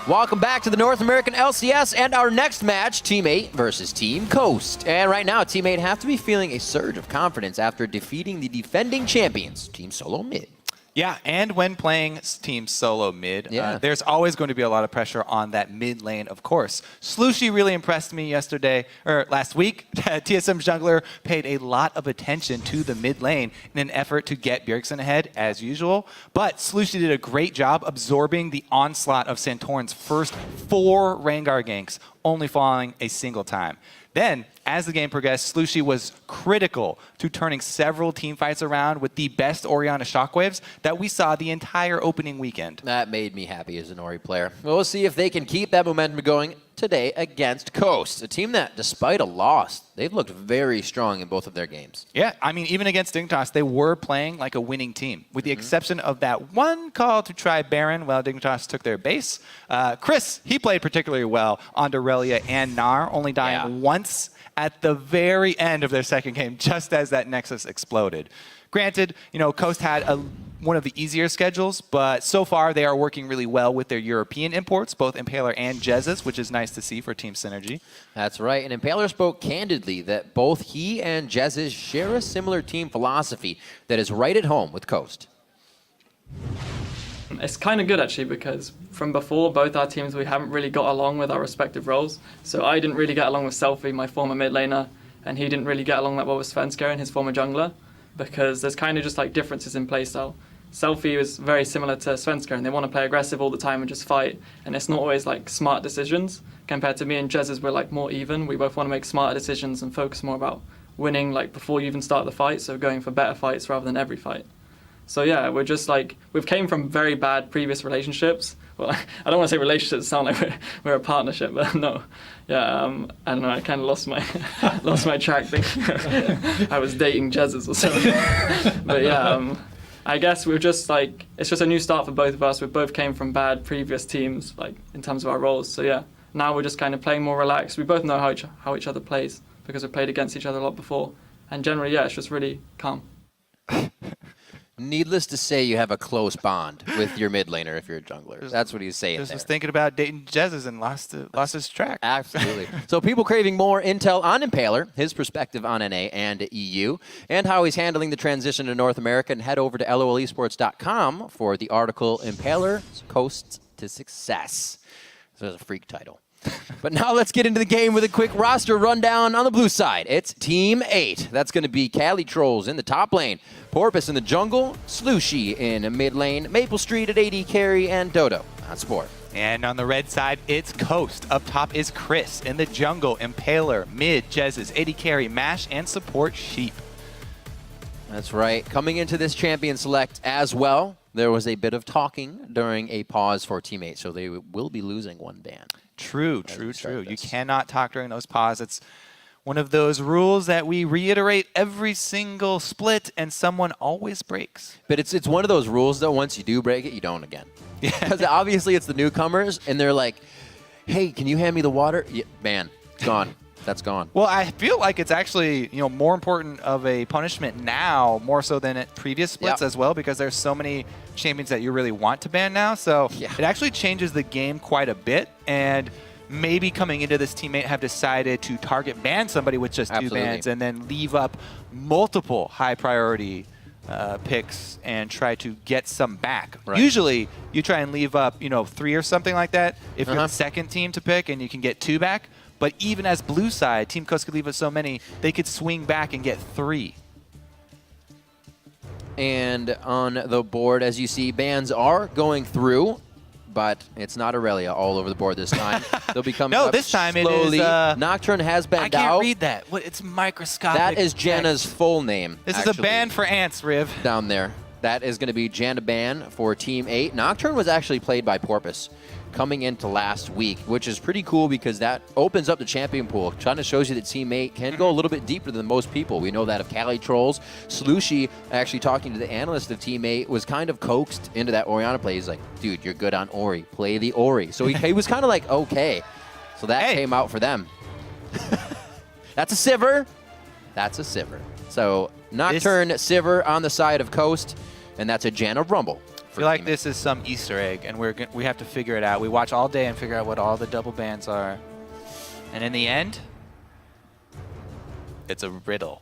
Welcome back to the North American LCS and our next match, Team 8 versus Team Coast. And right now, Team 8 have to be feeling a surge of confidence after defeating the defending champions, Team Solo Mid. Yeah, and when playing Team Solo Mid, there's always going to be a lot of pressure on that mid lane, of course. Slooshy really impressed me last week. TSM jungler paid a lot of attention to the mid lane in an effort to get Bjergsen ahead, as usual. But Slooshy did a great job absorbing the onslaught of Santorin's first 4 Rengar ganks, only falling a single time. Then, as the game progressed, Slooshy was critical to turning several teamfights around with the best Orianna shockwaves that we saw the entire opening weekend. That made me happy as an Ori player. We'll see if they can keep that momentum going today against Coast, a team that, despite a loss, they've looked very strong in both of their games. Yeah, I mean, even against Dignitas, they were playing like a winning team, with the exception of that one call to try Baron while Dignitas took their base. Chris, he played particularly well on Dorelia and Gnar, only dying once at the very end of their second game, just as that Nexus exploded. Granted, Coast had one of the easier schedules, but so far they are working really well with their European imports, both Impaler and Jezus, which is nice to see for team synergy. That's right, and Impaler spoke candidly that both he and Jezus share a similar team philosophy that is right at home with Coast. It's kind of good actually, because from before, both our teams, we haven't really got along with our respective roles. So I didn't really get along with Selfie, my former mid laner, and he didn't really get along that well with Svenskeren, his former jungler, because there's kind of just like differences in playstyle. Selfie is very similar to Svenskeren. They want to play aggressive all the time and just fight, and it's not always like smart decisions. Compared to me and Jezus, we're like more even. We both want to make smarter decisions and focus more about winning like before you even start the fight, so going for better fights rather than every fight. So yeah, we're just like, we've came from very bad previous relationships. Well, I don't want to say relationships sound like we're a partnership, but no. Yeah, I don't know, I kind of lost my track thinking I was dating Jezus or something. But yeah, I guess we're just like, it's just a new start for both of us. We both came from bad previous teams, like in terms of our roles. So yeah, now we're just kind of playing more relaxed. We both know how each other plays because we've played against each other a lot before. And generally, yeah, it's just really calm. Needless to say, you have a close bond with your mid laner if you're a jungler. That's what he's saying there. Just was thinking about dating Jezus and lost his track. Absolutely. So people craving more intel on Impaler, his perspective on NA and EU, and how he's handling the transition to North America, and head over to lolesports.com for the article Impaler Coast to Success. So that's a freak title. But now let's get into the game with a quick roster rundown on the blue side. It's Team 8. That's going to be Cali Trolls in the top lane, Porpoise in the jungle, Slooshy in mid lane, Maple Street at AD carry, and Dodo on support. And on the red side, it's Coast. Up top is Chris in the jungle, Impaler, mid, Jezus, AD carry, Mash, and support Sheep. That's right. Coming into this champion select as well, there was a bit of talking during a pause for Team 8, so they will be losing one ban. True. You cannot talk during those pauses. It's one of those rules that we reiterate every single split, and someone always breaks. But it's one of those rules, though, once you do break it, you don't again. Because obviously it's the newcomers, and they're like, hey, can you hand me the water? Yeah, man, it's gone. That's gone. Well, I feel like it's actually more important of a punishment now, more so than at previous splits as well, because there's so many champions that you really want to ban now. So it actually changes the game quite a bit. And maybe coming into this, teammate have decided to target ban somebody with just 2 bans and then leave up multiple high priority picks and try to get some back. Right. Usually you try and leave up 3 or something like that if you're the second team to pick and you can get 2 back. But even as blue side, Team Coast could leave us so many, they could swing back and get 3. And on the board, as you see, bans are going through, but it's not Aurelia all over the board this time. They'll be coming up this time slowly. It is, Nocturne has banned out. I can't read that. It's microscopic. That is Janna's full name. This is a ban for ants, Riv. Down there. That is going to be Janna ban for Team 8. Nocturne was actually played by Porpoise coming into last week, which is pretty cool because that opens up the champion pool. Kind of shows you that Team 8 can go a little bit deeper than most people. We know that of Cali Trolls. Slooshy, actually talking to the analyst of Team 8, was kind of coaxed into that Orianna play. He's like, dude, you're good on Ori. Play the Ori. So he was kind of like, okay. So that came out for them. That's a Sivir. That's a Sivir. So Nocturne, Sivir on the side of Coast, and that's a Janna Rumble. I feel like this is some Easter egg, and we have to figure it out. We watch all day and figure out what all the double bans are. And in the end, it's a riddle.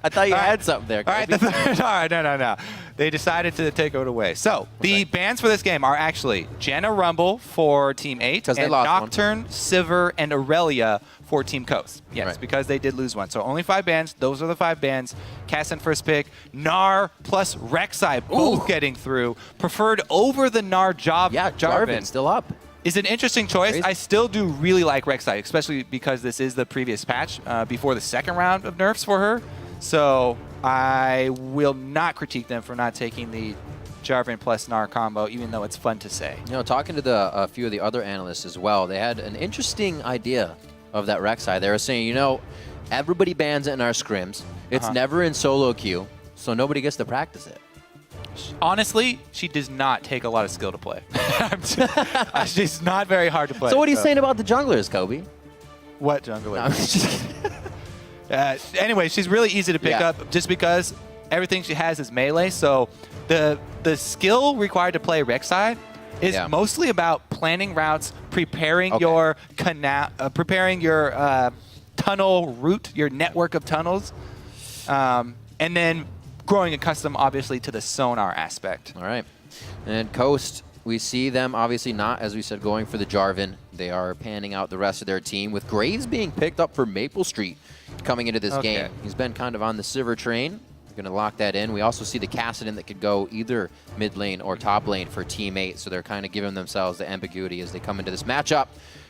I thought you had something there. All right, no. They decided to take it away. So the bans for this game are actually Janna Rumble for Team 8, and Nocturne, Sivir, and Aurelia for Team Coast. Yes, because they did lose one. So only 5 bans. Those are the 5 bans. Cassian first pick. Gnar plus Rek'Sai both getting through. Preferred over the Gnar Jarvan. Still up. Is an interesting choice. Crazy. I still do really like Rek'Sai, especially because this is the previous patch before the second round of nerfs for her. So I will not critique them for not taking the Jarvan plus Gnar combo, even though it's fun to say. You know, talking to a few of the other analysts as well, they had an interesting idea of that Rek'Sai. They were saying, you know, everybody bans it in our scrims. It's never in solo queue, so nobody gets to practice it. Honestly, she does not take a lot of skill to play. She's not very hard to play. So what are you saying about the junglers, Kobe? What junglers? No, I'm just kidding. Anyway, she's really easy to pick up just because everything she has is melee. So the skill required to play Rek'Sai is mostly about planning routes, preparing your tunnel route, your network of tunnels, and then growing accustomed, obviously, to the sonar aspect. All right. And Coast, we see them obviously not, as we said, going for the Jarvan. They are panning out the rest of their team, with Graves being picked up for Maple Street coming into this game. He's been kind of on the Sivir train. We're going to lock that in. We also see the Kassadin that could go either mid lane or top lane for Team 8, so they're kind of giving themselves the ambiguity as they come into this matchup.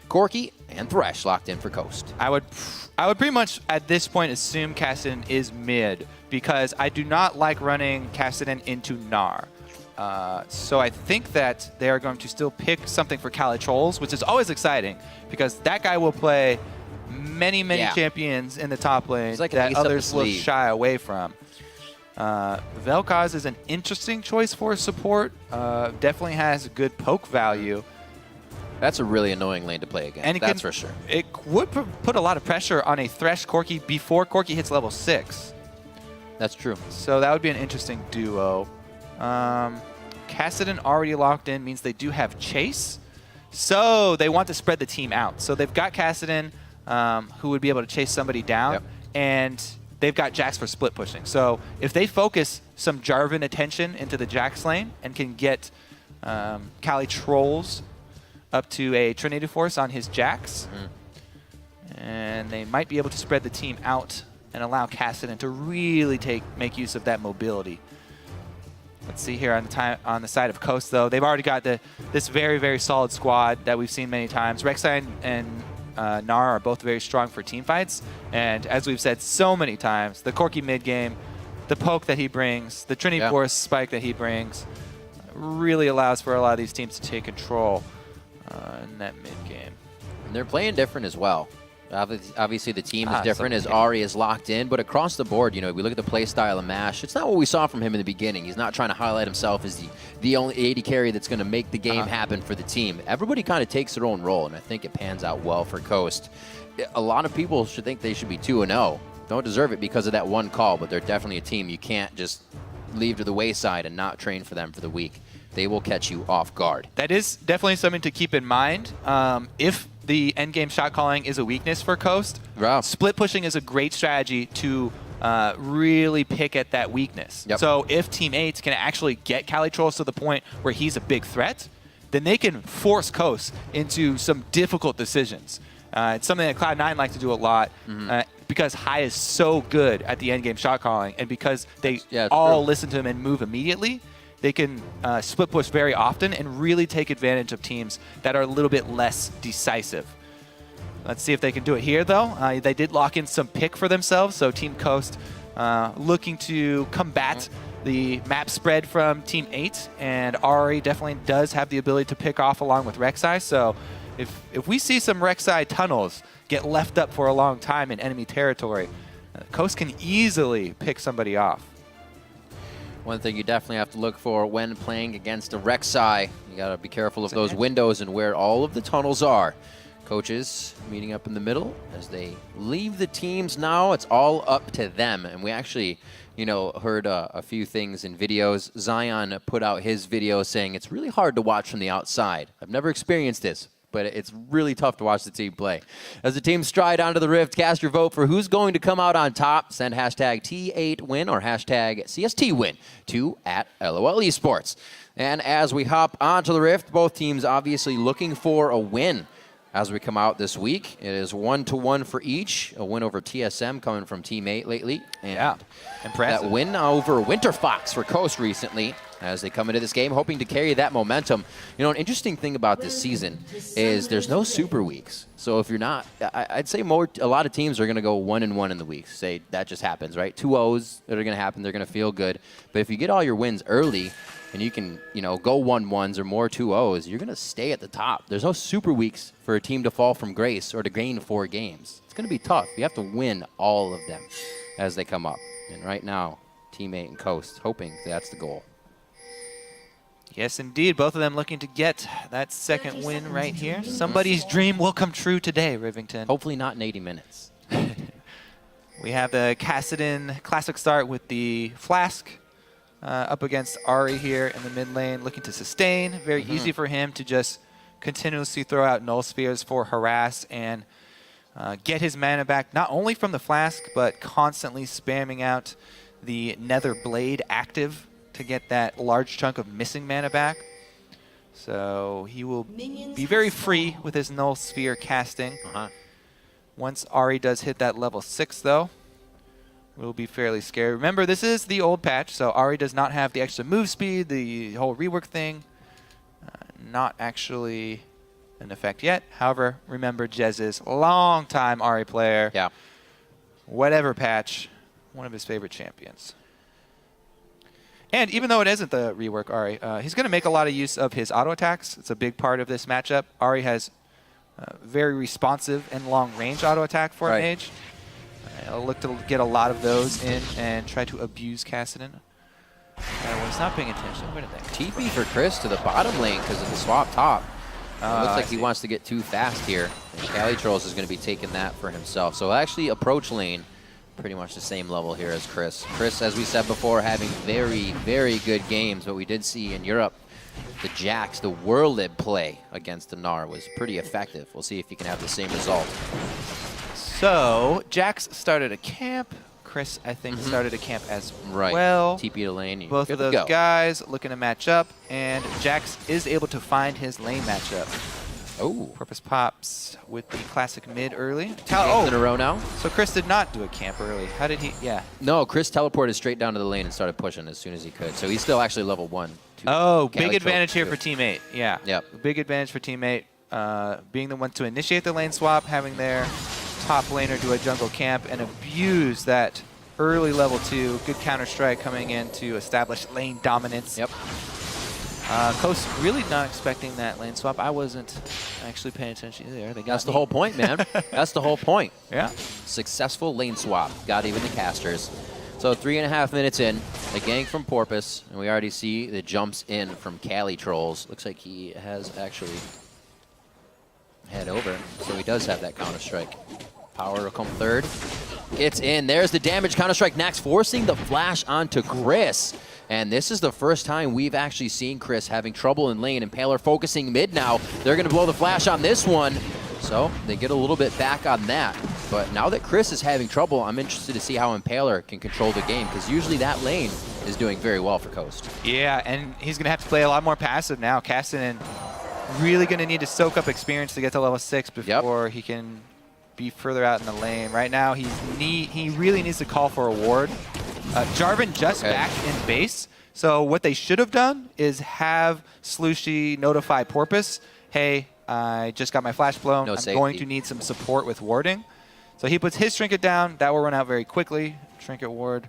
Corki and Thresh locked in for Coast. I would pretty much at this point assume Kassadin is mid, because I do not like running Kassadin into Gnar. So I think that they are going to still pick something for Kali Trolls, which is always exciting because that guy will play many champions in the top lane that others will shy away from. Vel'Koz is an interesting choice for support. Definitely has good poke value. That's a really annoying lane to play against, and that's for sure. It would put a lot of pressure on a Thresh Corki before Corki hits level 6. That's true. So that would be an interesting duo. Kassadin already locked in means they do have Chase. So they want to spread the team out. So they've got Kassadin, who would be able to chase somebody down, and they've got Jax for split pushing. So if they focus some Jarvan attention into the Jax lane and can get Kali Trolls up to a Trinity Force on his Jax, and they might be able to spread the team out and allow Kassadin to really make use of that mobility. Let's see here on the side of Coast, though. They've already got this very, very solid squad that we've seen many times. Rek'Sai and Gnar are both very strong for team fights. And as we've said so many times, the Corki mid game, the poke that he brings, the Trinity Force spike that he brings, really allows for a lot of these teams to take control in that mid game. And they're playing different as well. Obviously, the team is different as Ahri is locked in, but across the board, you know, we look at the play style of MASH. It's not what we saw from him in the beginning. He's not trying to highlight himself as the only AD carry that's going to make the game happen for the team. Everybody kind of takes their own role, and I think it pans out well for Coast. A lot of people should think they should be 2-0. Don't deserve it because of that one call, but they're definitely a team you can't just leave to the wayside and not train for them for the week. They will catch you off guard. That is definitely something to keep in mind. If the endgame shot calling is a weakness for Coast, split pushing is a great strategy to really pick at that weakness. So if Team 8 can actually get Kali Trolls to the point where he's a big threat, then they can force Coast into some difficult decisions. It's something that Cloud9 like to do a lot because High is so good at the endgame shot calling, and because they all listen to him and move immediately, they can split push very often and really take advantage of teams that are a little bit less decisive. Let's see if they can do it here, though. They did lock in some pick for themselves, so Team Coast looking to combat the map spread from Team 8, and Ahri definitely does have the ability to pick off along with Rek'Sai, so if we see some Rek'Sai tunnels get left up for a long time in enemy territory, Coast can easily pick somebody off. One thing you definitely have to look for when playing against a Rek'Sai, you got to be careful of those windows and where all of the tunnels are. Coaches meeting up in the middle as they leave the teams now. It's all up to them. And we actually, heard a few things in videos. Zion put out his video saying it's really hard to watch from the outside. I've never experienced this, but it's really tough to watch the team play. As the teams stride onto the Rift, cast your vote for who's going to come out on top. Send hashtag T8win or hashtag CSTwin to @LOL Esports. And as we hop onto the Rift, both teams obviously looking for a win. As we come out this week, it is 1-1 for each. A win over TSM coming from Team 8 lately. And yeah, impressive. That win over Winter Fox for Coast recently as they come into this game, hoping to carry that momentum. An interesting thing about this season is there's no super weeks. So if you're not, I'd say a lot of teams are going to go 1-1 in the weeks. Say that just happens, right? 2 O's that are going to happen. They're going to feel good. But if you get all your wins early, and you can, go 1-1s or more 2-0s, you're going to stay at the top. There's no super weeks for a team to fall from grace or to gain 4 games. It's going to be tough. You have to win all of them as they come up. And right now, Team 8 and Coast hoping that's the goal. Yes, indeed. Both of them looking to get that second win right here. Somebody's dream will come true today, Rivington. Hopefully not in 80 minutes. We have the Kassadin Classic start with the Flask. Up against Ari here in the mid lane, looking to sustain. Very easy for him to just continuously throw out null spheres for harass and get his mana back, not only from the Flask, but constantly spamming out the Nether Blade active to get that large chunk of missing mana back. So he will be very free with his null sphere casting. Once Ari does hit that level 6, though, will be fairly scary. Remember, this is the old patch, so Ari does not have the extra move speed, the whole rework thing. Not actually in effect yet. However, remember Jez's long-time Ari player. Yeah. Whatever patch, one of his favorite champions. And even though it isn't the rework Ari, he's going to make a lot of use of his auto attacks. It's a big part of this matchup. Ari has very responsive and long-range auto attack for a mage. I'll look to get a lot of those in and try to abuse Kassadin. When he's not paying attention, what do you think? TP for Chris to the bottom lane because of the swap top. Looks like he wants to get too fast here. And Calitrolls is going to be taking that for himself. So actually approach lane, pretty much the same level here as Chris. Chris, as we said before, having very, very good games. What we did see in Europe, the Jax, the Whirlib play against the Gnar was pretty effective. We'll see if he can have the same result. So, Jax started a camp. Chris, I think, started a camp as well. TP to lane. Both of those guys looking to match up, and Jax is able to find his lane matchup. Oh. Purpose pops with the classic mid early. Oh, in a row now. So Chris did not do a camp early. How did he? Yeah. No, Chris teleported straight down to the lane and started pushing as soon as he could. So he's still actually level 1. Oh, big advantage here for Team 8. Yeah. Yep. Big advantage for Team 8. Being the one to initiate the lane swap, having their top laner do a jungle camp and abuse that early level 2. Good counter strike coming in to establish lane dominance. Yep. Coast really not expecting that lane swap. I wasn't actually paying attention either. That's the whole point, man. That's the whole point. Yeah. Successful lane swap. Got even the casters. So 3.5 minutes in, the gank from Porpoise, and we already see the jumps in from Calitrolls. Looks like he has actually head over, so he does have that counter-strike. Power will come third. It's in. There's the damage. Counter-strike Nax forcing the flash onto Chris. And this is the first time we've actually seen Chris having trouble in lane. Impaler focusing mid now. They're going to blow the flash on this one. So they get a little bit back on that. But now that Chris is having trouble, I'm interested to see how Impaler can control the game, because usually that lane is doing very well for Coast. Yeah, and he's going to have to play a lot more passive now. Kassadin really going to need to soak up experience to get to level 6 before he can be further out in the lane. Right now, he really needs to call for a ward. Jarvan just back in base, so what they should have done is have Slushy notify Porpoise, hey, I just got my flash blown. I'm going to need some support with warding. So he puts his Trinket down. That will run out very quickly. Trinket ward.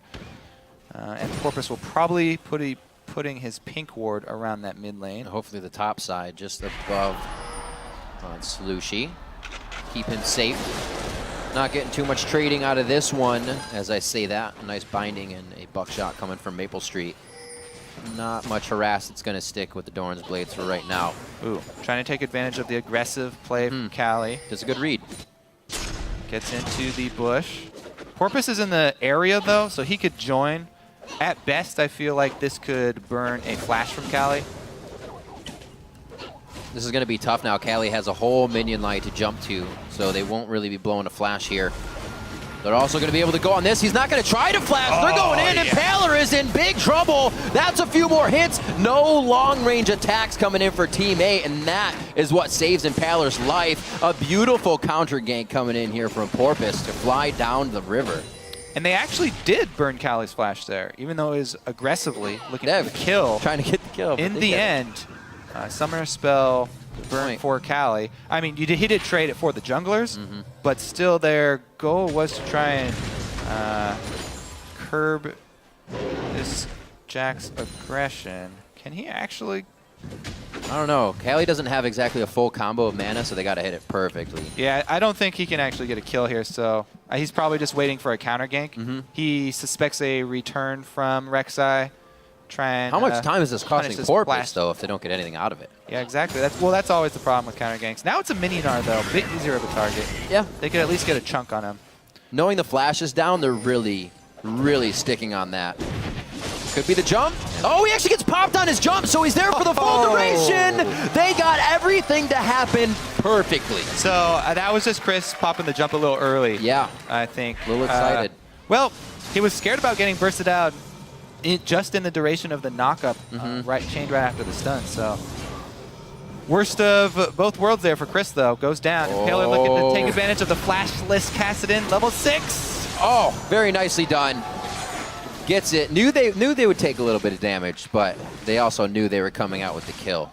And Porpoise will probably putting his pink ward around that mid lane. Hopefully the top side just above on Slushy. Keep him safe. Not getting too much trading out of this one, as I say that. A nice binding and a buckshot coming from Maple Street. not much harass that's going to stick with the Doran's Blades for right now. Ooh, trying to take advantage of the aggressive play from Cali. Does a good read. Gets into the bush. Porpoise is in the area, though, so he could join. At best, I feel like this could burn a flash from Cali. This is going to be tough now. Cali has a whole minion line to jump to, so they won't really be blowing a flash here. They're also going to be able to go on this. He's not going to try to flash. They're going in, and Paler is in big trouble. That's a few more hits. No long-range attacks coming in for Team 8, and that is what saves Impaler's life. A beautiful counter gank coming in here from Porpoise to fly down the river. And they actually did burn Cali's flash there, even though it was aggressively looking for the kill. Trying to get the kill. In the end, Summoner Spell burn for Cali. I mean, he did trade it for the junglers, but still their goal was to try and curb this Jack's aggression. Can he actually? I don't know. Cali doesn't have exactly a full combo of mana, so they got to hit it perfectly. Yeah, I don't think he can actually get a kill here, so he's probably just waiting for a counter gank. He suspects a return from Rek'Sai. How much time is this costing Porpoise, though, if they don't get anything out of it? Yeah, exactly. That's always the problem with counter ganks. Now it's a Minion-R, though. A bit easier of a target. Yeah. They could at least get a chunk on him. Knowing the flash is down, they're really, really sticking on that. Could be the jump. Oh, he actually gets popped on his jump, so he's there for the full duration. They got everything to happen perfectly. So that was just Chris popping the jump a little early. Yeah. I think. A little excited. Well, he was scared about getting bursted out just in the duration of the knockup, chained right after the stun. So worst of both worlds there for Chris, though. Goes down. Paler looking to take advantage of the flashless Kassadin, level 6. Oh, very nicely done. Gets it. Knew they would take a little bit of damage, but they also knew they were coming out with the kill.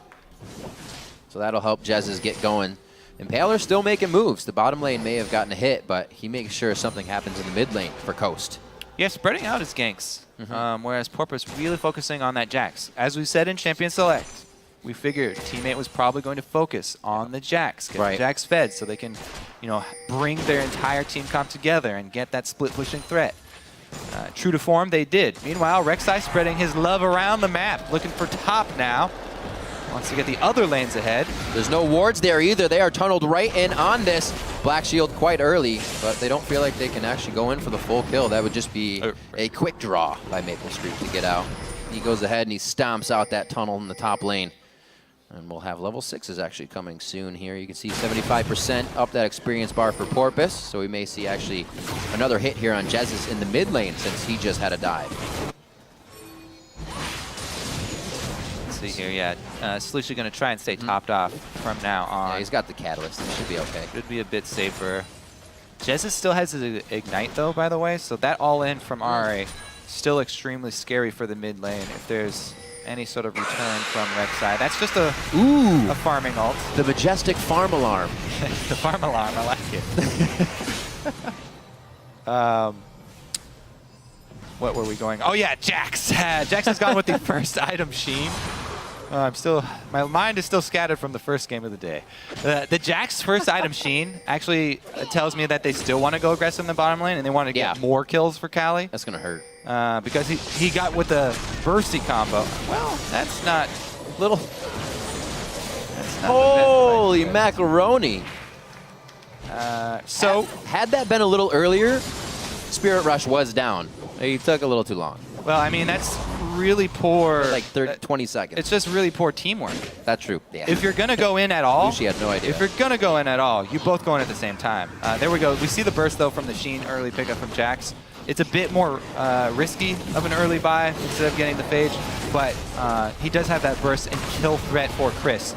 So that'll help Jez's get going. And Paler's still making moves. The bottom lane may have gotten a hit, but he makes sure something happens in the mid lane for Coast. Yeah, spreading out his ganks. Whereas Porpoise really focusing on that Jax. As we said in Champion Select, we figured teammate was probably going to focus on the Jax, get the Jax fed so they can, bring their entire team comp together and get that split pushing threat. True to form, they did. Meanwhile, Rek'Sai spreading his love around the map, looking for top now. Wants to get the other lanes ahead. There's no wards there either. They are tunneled right in on this. Black Shield quite early, but they don't feel like they can actually go in for the full kill. That would just be a quick draw by Maple Street to get out. He goes ahead and he stomps out that tunnel in the top lane. And we'll have level 6s actually coming soon here. You can see 75% up that experience bar for Porpoise, so we may see actually another hit here on Jez's in the mid lane since he just had a dive. See here, yeah. Slushy going to try and stay topped off from now on. Yeah, he's got the catalyst. It should be okay. Should be a bit safer. Jez's still has his Ignite, though, by the way, so that all-in from RA still extremely scary for the mid lane if there's any sort of return from Rek'Sai. That's just a farming ult. The majestic farm alarm. The farm alarm, I like it. What were we going? Oh, yeah, Jax. Jax has gone with the first item, Sheen. My mind is still scattered from the first game of the day. The Jax first item, Sheen, actually tells me that they still want to go aggressive in the bottom lane and they want to get more kills for Cali. That's going to hurt. Because he got with the bursty combo. Well, that's not little. That's not holy macaroni. So had that been a little earlier, Spirit Rush was down. He took a little too long. Well, I mean, that's really poor. Like 20 seconds. It's just really poor teamwork. That's true. Yeah. If you're going to go in at all. She had no idea. If you're going to go in at all, you both go in at the same time. There we go. We see the burst, though, from the Sheen early pickup from Jax. It's a bit more risky of an early buy instead of getting the Phage, but he does have that burst and kill threat for Chris.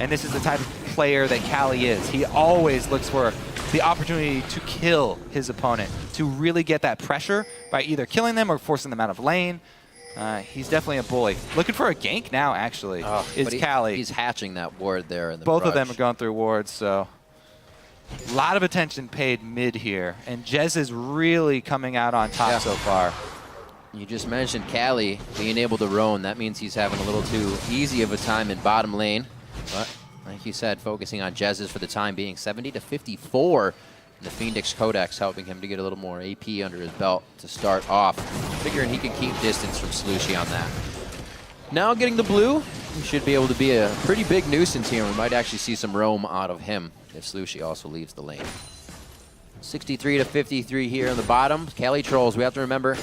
And this is the type of player that Cali is. He always looks for the opportunity to kill his opponent, to really get that pressure by either killing them or forcing them out of lane. He's definitely a bully. Looking for a gank now, actually, is Cali. He's hatching that ward there. In the Both of them are going through wards, so a lot of attention paid mid here. And Jez is really coming out on top so far. You just mentioned Cali being able to roam. That means he's having a little too easy of a time in bottom lane. But like you said, focusing on Jez's for the time being, 70 to 54. And the Phoenix Codex helping him to get a little more AP under his belt to start off. Figuring he can keep distance from Slushy on that. Now getting the blue, he should be able to be a pretty big nuisance here. We might actually see some roam out of him if Slushi also leaves the lane. 63 to 53 here on the bottom. Cali Trolls, we have to remember,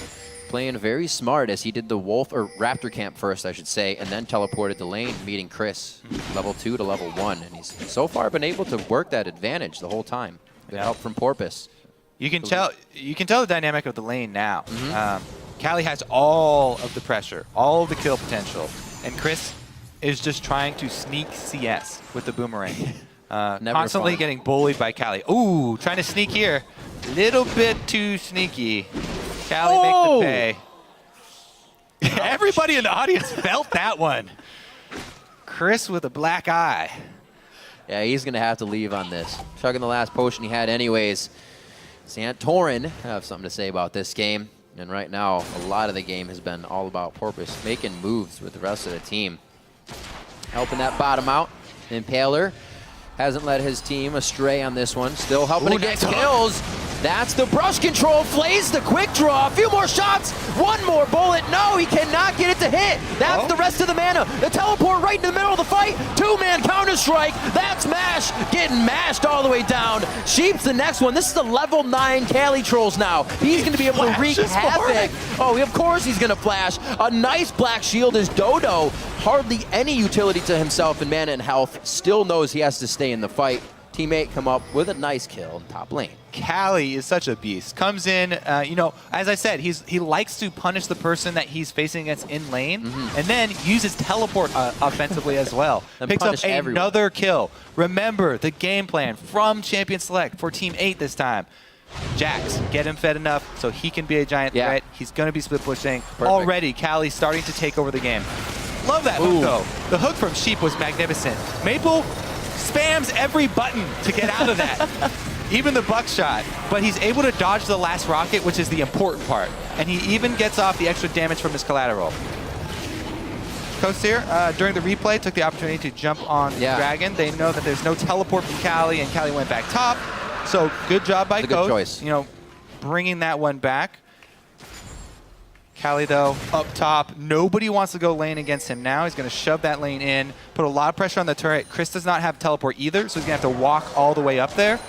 playing very smart as he did the Wolf, or Raptor camp first, I should say, and then teleported to lane, meeting Chris, level 2 to level 1. And he's so far been able to work that advantage the whole time. Good help from Porpoise. You can tell the dynamic of the lane now. Cali has all of the pressure, all of the kill potential, and Chris is just trying to sneak CS with the boomerang. Constantly getting bullied by Cali. Ooh, trying to sneak here. Little bit too sneaky. Cali makes the pay. Everybody in the audience felt that one. Chris with a black eye. Yeah, he's going to have to leave on this. Chugging the last potion he had anyways. Santorin have something to say about this game. And right now, a lot of the game has been all about Porpoise making moves with the rest of the team. Helping that bottom out. Impaler hasn't led his team astray on this one. Still helping to get kills. That's the brush control. Flays the quick draw. A few more shots. One more bullet. No, he cannot get it to hit. That's the rest of the mana. The teleport right in the middle of the fight. Two-man counter-strike. That's Mash getting mashed all the way down. Sheep's the next one. This is the level 9 Cali Trolls now. He's going to be able to wreak havoc. Oh, of course he's going to flash. A nice black shield is Dodo. Hardly any utility to himself in mana and health. Still knows he has to stay in the fight. Teammate come up with a nice kill in top lane. Cali is such a beast. Comes in, you know, as I said, he likes to punish the person that he's facing against in lane, and then uses teleport offensively as well. Picks up another kill. Remember the game plan from Champion Select for Team 8 this time. Jax, get him fed enough so he can be a giant threat. He's going to be split pushing. Already, Cali starting to take over the game. Love that hook, though. The hook from Sheep was magnificent. Maple spams every button to get out of that. Even the buckshot. But he's able to dodge the last rocket, which is the important part. And he even gets off the extra damage from his collateral. Coast here, during the replay, took the opportunity to jump on the Dragon. They know that there's no teleport from Cali, and Cali went back top. So good job by Coast. Good choice. You know, bringing that one back. Cali, though, up top. Nobody wants to go lane against him now. He's going to shove that lane in, put a lot of pressure on the turret. Chris does not have teleport either, so he's going to have to walk all the way up there.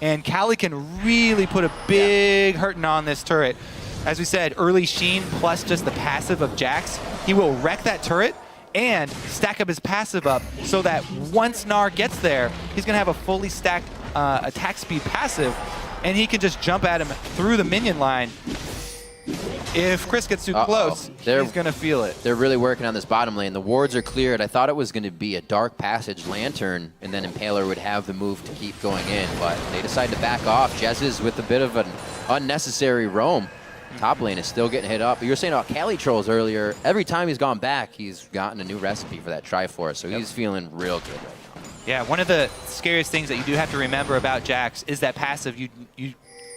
And Cali can really put a big hurting on this turret. As we said, early Sheen plus just the passive of Jax. He will wreck that turret and stack up his passive up so that once Gnar gets there, he's going to have a fully stacked attack speed passive, and he can just jump at him through the minion line. If Chris gets too close, he's going to feel it. They're really working on this bottom lane. The wards are cleared. I thought it was going to be a Dark Passage Lantern, and then Impaler would have the move to keep going in, but they decided to back off. Jez is with a bit of an unnecessary roam. Top lane is still getting hit up. You were saying about Cali Trolls earlier. Every time he's gone back, he's gotten a new recipe for that Triforce, so he's feeling real good right now. Yeah, one of the scariest things that you do have to remember about Jax is that passive. You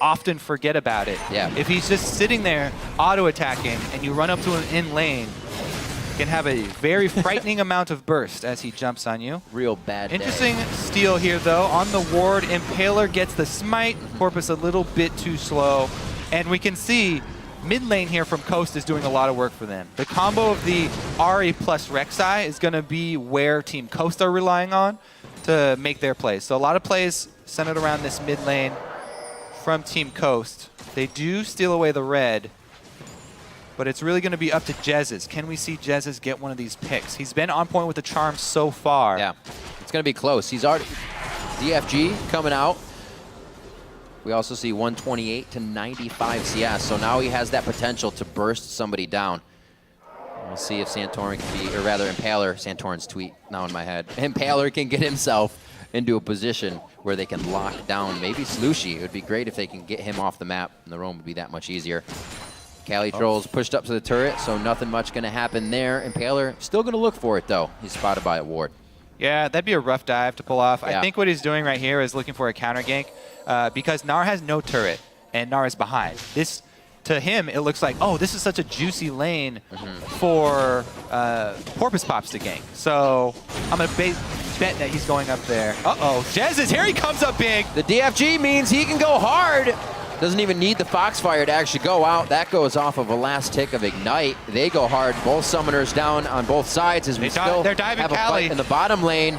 often forget about it. Yeah. If he's just sitting there auto-attacking and you run up to him in lane, you can have a very frightening amount of burst as he jumps on you. Real bad day. Interesting steal here, though. On the ward, Impaler gets the smite. Porpoise a little bit too slow. And we can see mid lane here from Coast is doing a lot of work for them. The combo of the Ahri plus Rek'Sai is going to be where Team Coast are relying on to make their plays. So a lot of plays centered around this mid lane from Team Coast. They do steal away the red, but it's really going to be up to Jez's. Can we see Jez's get one of these picks? He's been on point with the charm so far. Yeah, it's going to be close. He's already DFG coming out. We also see 128 to 95 CS, so now he has that potential to burst somebody down. We'll see if Santorin can be, or rather Impaler, Santorin's tweet now in my head. Impaler can get himself into a position where they can lock down maybe Slushi. It would be great if they can get him off the map, and the roam would be that much easier. Cali Trolls pushed up to the turret, so nothing much going to happen there. Impaler still going to look for it, though. He's spotted by a ward. Yeah, that'd be a rough dive to pull off. Yeah. I think what he's doing right here is looking for a counter gank because Gnar has no turret, and Gnar is behind. This, to him, it looks like, oh, this is such a juicy lane for Porpoise Pops to gank. So I'm going to bet that he's going up there. Uh-oh, Jez is here. He comes up big. The DFG means he can go hard. Doesn't even need the Foxfire to actually go out. That goes off of a last tick of Ignite. They go hard. Both summoners down on both sides as we they're diving have a Cali fight in the bottom lane.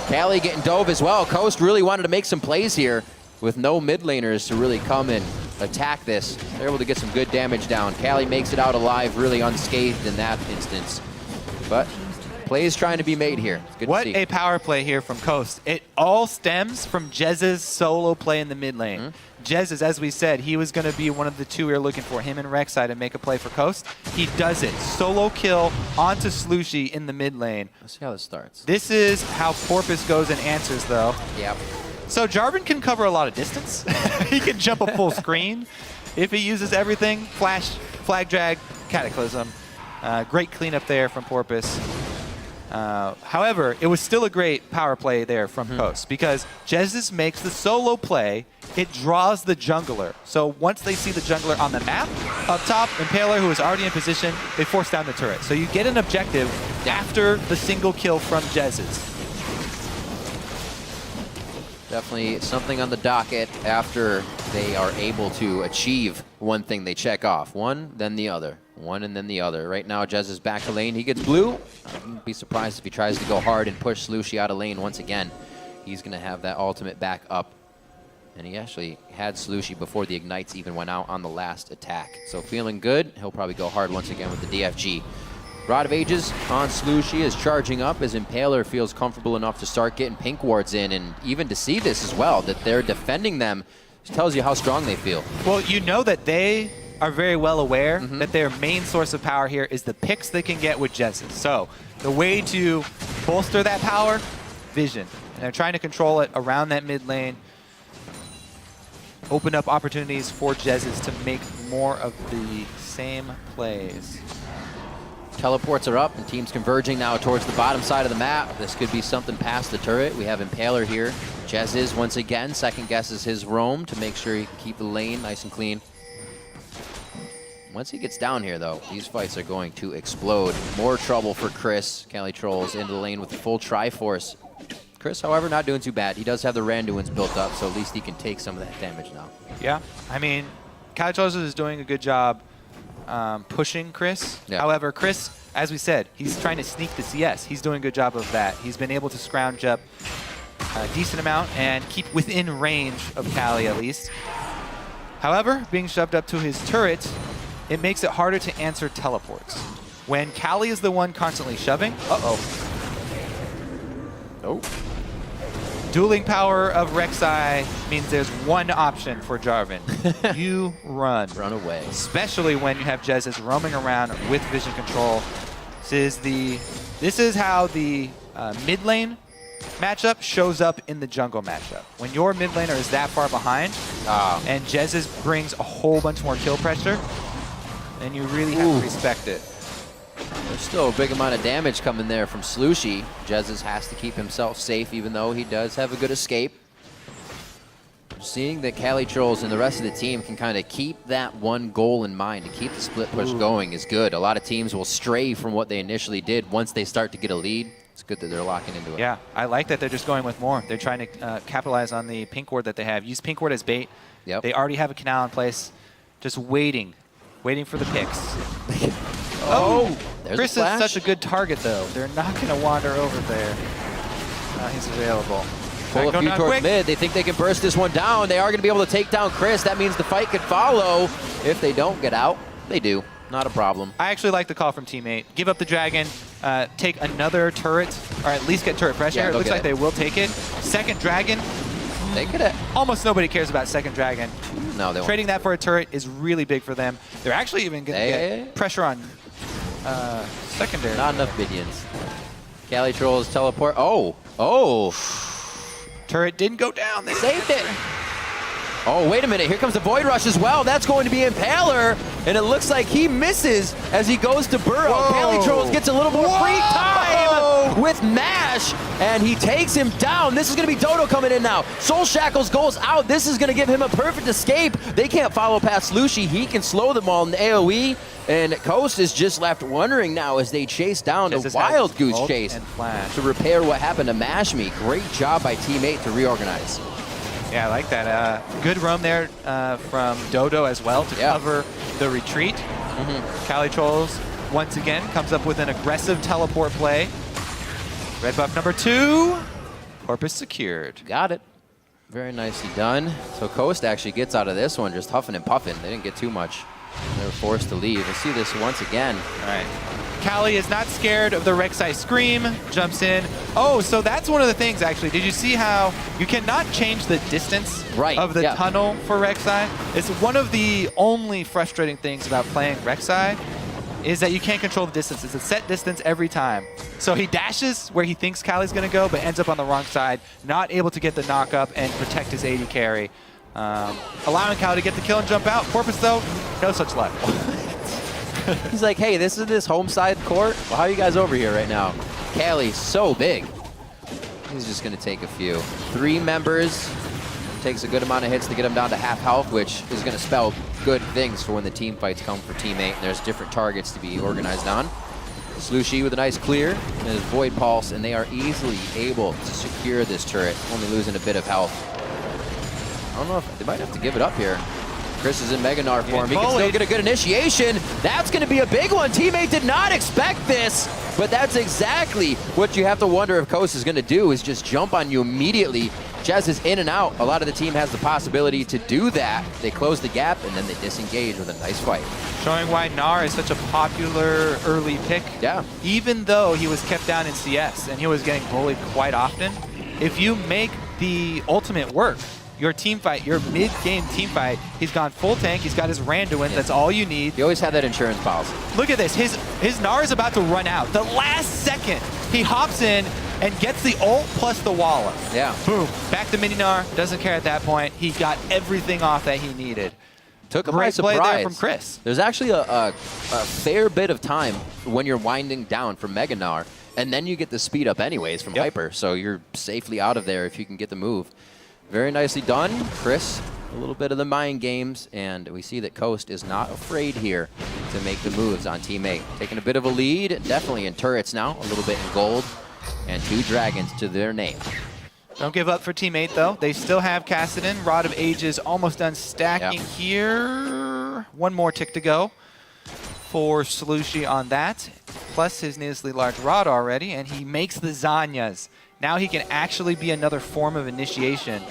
Cali getting dove as well. Coast really wanted to make some plays here with no mid laners to really come and attack this. They're able to get some good damage down. Cali makes it out alive, really unscathed in that instance. But plays trying to be made here. It's good what to see. a power play here from Coast. It all stems from Jez's solo play in the mid lane. Jez, as we said, he was going to be one of the two we were looking for, him and Rek'Sai, to make a play for Coast. He does it. Solo kill onto Slushy in the mid lane. Let's see how this starts. This is how Porpoise goes and answers, though. Yep. So Jarvan can cover a lot of distance. He can jump a full screen if he uses everything. Flash, flag drag, Cataclysm. Great cleanup there from Porpoise. However, it was still a great power play there from Coast because Jez's makes the solo play. It draws the jungler. So once they see the jungler on the map, up top, Impaler, who is already in position, they force down the turret. So you get an objective after the single kill from Jez's. Definitely something on the docket after they are able to achieve one thing they check off. One, then the other. One and then the other. Right now, Jez is back to lane. He gets blue. I wouldn't be surprised if he tries to go hard and push Slushy out of lane once again. He's going to have that ultimate back up. And he actually had Slushy before the Ignites even went out on the last attack. So feeling good. He'll probably go hard once again with the DFG. Rod of Ages on Slushy is charging up as Impaler feels comfortable enough to start getting pink wards in. And even to see this as well, that they're defending them, tells you how strong they feel. Well, you know that they are very well aware that their main source of power here is the picks they can get with Jez's. So the way to bolster that power, vision. And they're trying to control it around that mid lane. Open up opportunities for Jez's to make more of the same plays. Teleports are up and teams converging now towards the bottom side of the map. This could be something past the turret. We have Impaler here. Jez is once again second guesses his roam to make sure he can keep the lane nice and clean. Once he gets down here, though, these fights are going to explode. More trouble for Chris. Cali Trolls into the lane with the full Triforce. Chris, however, not doing too bad. He does have the Randuins built up, so at least he can take some of that damage now. Yeah, I mean, Cali Trolls is doing a good job pushing Chris. Yeah. However, Chris, as we said, he's trying to sneak the CS. He's doing a good job of that. He's been able to scrounge up a decent amount and keep within range of Cali at least. However, being shoved up to his turret, it makes it harder to answer teleports. When Cali is the one constantly shoving, dueling power of Rek'Sai means there's one option for Jarvan. You run. Run away. Especially when you have Jez roaming around with vision control. This is how the mid lane matchup shows up in the jungle matchup. When your mid laner is that far behind, and Jez brings a whole bunch more kill pressure, then you really have to respect it. There's still a big amount of damage coming there from Slushy. Jez has to keep himself safe, even though he does have a good escape. Seeing that Cali Trolls and the rest of the team can kind of keep that one goal in mind, to keep the split push going, is good. A lot of teams will stray from what they initially did once they start to get a lead. It's good that they're locking into it. Yeah, I like that they're just going with more. They're trying to capitalize on the pink ward that they have. Use pink ward as bait. Yep. They already have a canal in place. Just waiting for the picks. There's Chris a is flash. such a good target, though. They're not going to wander over there. He's available. Pull a few towards mid. They think they can burst this one down. They are going to be able to take down Chris. That means the fight could follow. If they don't get out, they do. Not a problem. I actually like the call from teammate. Give up the dragon, take another turret, or at least get turret pressure. Yeah, it looks like they will take it. Second dragon. They could have. Almost nobody cares about second dragon. No, they won't. Trading that for a turret is really big for them. They're actually even going to get pressure on secondary. Not enough minions. Cali Trolls teleport. Turret didn't go down. They Saved it. Oh, wait a minute. Here comes the Void Rush as well. That's going to be Impaler. And it looks like he misses as he goes to burrow. Cali Trolls gets a little more free time with Mash. And he takes him down. This is going to be Dodo coming in now. Soul Shackles goes out. This is going to give him a perfect escape. They can't follow past Slushy. He can slow them all in the AoE. And Coast is just left wondering now as they chase down the Wild Goose Chase to repair what happened to Mash Me. Great job by Team 8 to reorganize. Yeah, I like that. Good roam there from Dodo as well to cover the retreat. Cali Trolls, once again, comes up with an aggressive teleport play. Red buff number 2. Porpoise secured. Got it. Very nicely done. So Coast actually gets out of this one just huffing and puffing. They didn't get too much. They were forced to leave. We'll see this once again. All right. Cali is not scared of the Rek'Sai Scream, jumps in. Oh, so that's one of the things, actually. Did you see how you cannot change the distance of the tunnel for Rek'Sai? It's one of the only frustrating things about playing Rek'Sai is that you can't control the distance. It's a set distance every time. So he dashes where he thinks Cali's going to go, but ends up on the wrong side, not able to get the knock up and protect his AD carry. Allowing Cali to get the kill and jump out. Porpoise, though, no such luck. He's like, hey, this is this home side court? Well, how are you guys over here right now? Cali's so big. He's just going to take a few. 3 members. Takes a good amount of hits to get him down to half health, which is going to spell good things for when the team fights come for Team 8. There's different targets to be organized on. Slushy with a nice clear and his Void Pulse, and they are easily able to secure this turret, only losing a bit of health. I don't know if they might have to give it up here. Chris is in Mega Gnar form. He can still get a good initiation. That's going to be a big one. Teammate did not expect this, but that's exactly what you have to wonder if Coast is going to do, is just jump on you immediately. Jazz is in and out. A lot of the team has the possibility to do that. They close the gap, and then they disengage with a nice fight. Showing why Gnar is such a popular early pick. Yeah. Even though he was kept down in CS, and he was getting bullied quite often, if you make the ultimate work, your team fight, your mid-game team fight, he's gone full tank, he's got his Randuin, that's all you need. You always have that insurance policy. Look at this, his Gnar is about to run out. The last second, he hops in and gets the ult plus the Walla. Yeah. Boom, back to mini Gnar, doesn't care at that point. He got everything off that he needed. Took him by surprise. Play there from Chris. There's actually a fair bit of time when you're winding down from Mega Gnar, and then you get the speed up anyways from Hyper, so you're safely out of there if you can get the move. Very nicely done, Chris. A little bit of the mind games, and we see that Coast is not afraid here to make the moves on Team 8. Taking a bit of a lead, definitely in turrets now, a little bit in gold, and 2 dragons to their name. Don't give up for Team 8, though. They still have Kassadin. Rod of Ages almost done stacking here. 1 more tick to go for Slushy on that, plus his needlessly large Rod already, and he makes the Zanyas. Now he can actually be another form of initiation.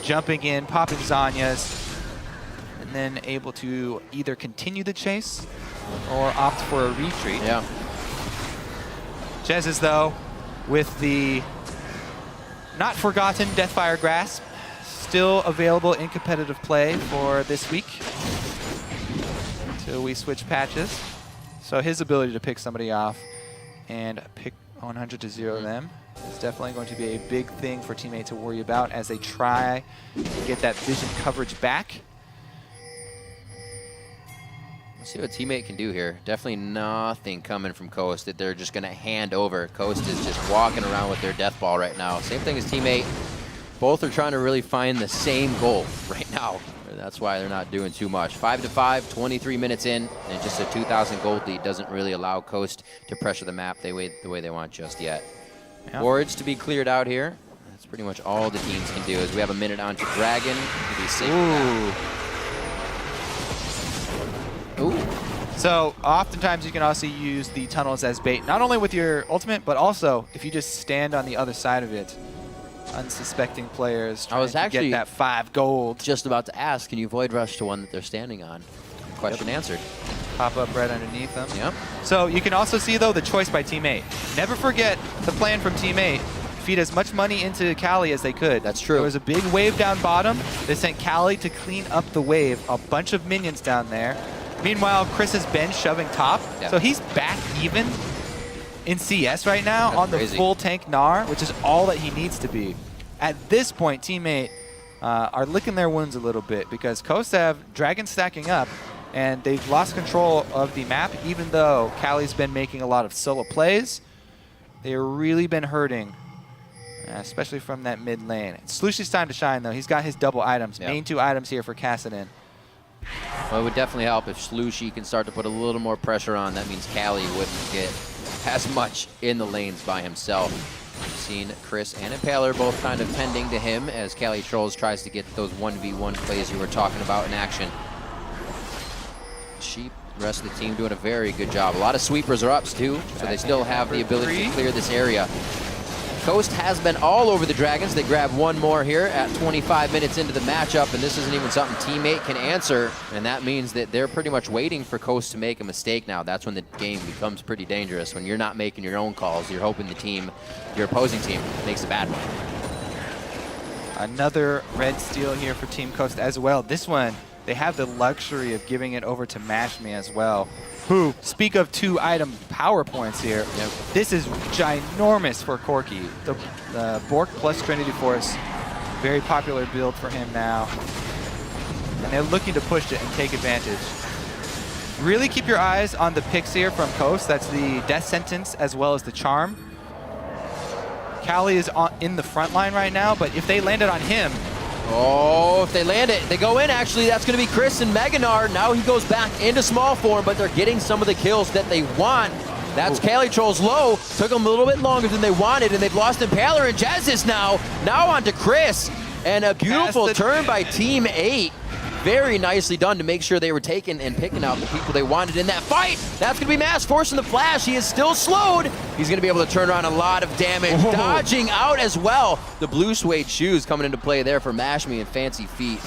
Jumping in, popping Zanyas, and then able to either continue the chase or opt for a retreat. Yeah. Jez's, though, with the not forgotten Deathfire Grasp, still available in competitive play for this week until we switch patches. So his ability to pick somebody off and pick 100 to 0 them is definitely going to be a big thing for Team 8 to worry about as they try to get that vision coverage back. Let's see what Team 8 can do here. Definitely nothing coming from Coast that they're just going to hand over. Coast is just walking around with their death ball right now. Same thing as Team 8. Both are trying to really find the same goal right now. That's why they're not doing too much. 5-5, 23 minutes in, and just a 2,000 gold lead doesn't really allow Coast to pressure the map the way they want just yet. Yeah. Wards to be cleared out here. That's pretty much all the teams can do. As we have a minute on to Dragon to be safe. Ooh. So oftentimes you can also use the tunnels as bait, not only with your ultimate, but also if you just stand on the other side of it. Unsuspecting players trying to get that 5 gold. Just about to ask, can you void rush to one that they're standing on? Question answered. Pop up right underneath them. Yep. So you can also see, though, the choice by Team 8. Never forget the plan from Team 8. Feed as much money into Cali as they could. That's true. There was a big wave down bottom. They sent Cali to clean up the wave. A bunch of minions down there. Meanwhile, Chris has been shoving top. Yep. So he's back even in CS right now. That's on crazy. The full tank Gnar, which is all that he needs to be. At this point, Team 8 are licking their wounds a little bit because Coast have Dragon stacking up, and they've lost control of the map, even though Cali's been making a lot of solo plays. They've really been hurting, especially from that mid lane. Slushy's time to shine, though. He's got his double items. Yep. Main 2 items here for Kassadin. Well, it would definitely help if Slushy can start to put a little more pressure on. That means Cali wouldn't get as much in the lanes by himself. seen Chris and Impaler both kind of tending to him as Cali Trolls tries to get those 1v1 plays you were talking about in action. Sheep, the rest of the team doing a very good job. A lot of sweepers are ups too, so they still have the ability to clear this area. Coast has been all over the Dragons. They grab one more here at 25 minutes into the matchup, and this isn't even something teammate can answer, and that means that they're pretty much waiting for Coast to make a mistake now. That's when the game becomes pretty dangerous. When you're not making your own calls, you're hoping the team, your opposing team, makes a bad one. Another red steal here for Team Coast as well. This one, they have the luxury of giving it over to MashMe as well, who, speak of 2-item power points here, this is ginormous for Corky. The Bork plus Trinity Force, very popular build for him now. And they're looking to push it and take advantage. Really keep your eyes on the picks here from Coast. That's the Death Sentence as well as the Charm. Cali is in the front line right now, but if they landed on him, oh, if they land it, they go in actually. That's going to be Chris and Meganar. Now he goes back into small form, but they're getting some of the kills that they want. That's Cali Trolls low. Took them a little bit longer than they wanted, and they've lost Impaler and Jezzus now. Now on to Chris. And a beautiful turn by Team 8. Very nicely done to make sure they were taking and picking out the people they wanted in that fight. That's going to be Mass forcing the flash. He is still slowed. He's going to be able to turn around a lot of damage. Dodging out as well. The blue suede shoes coming into play there for MashMe and Fancy Feet.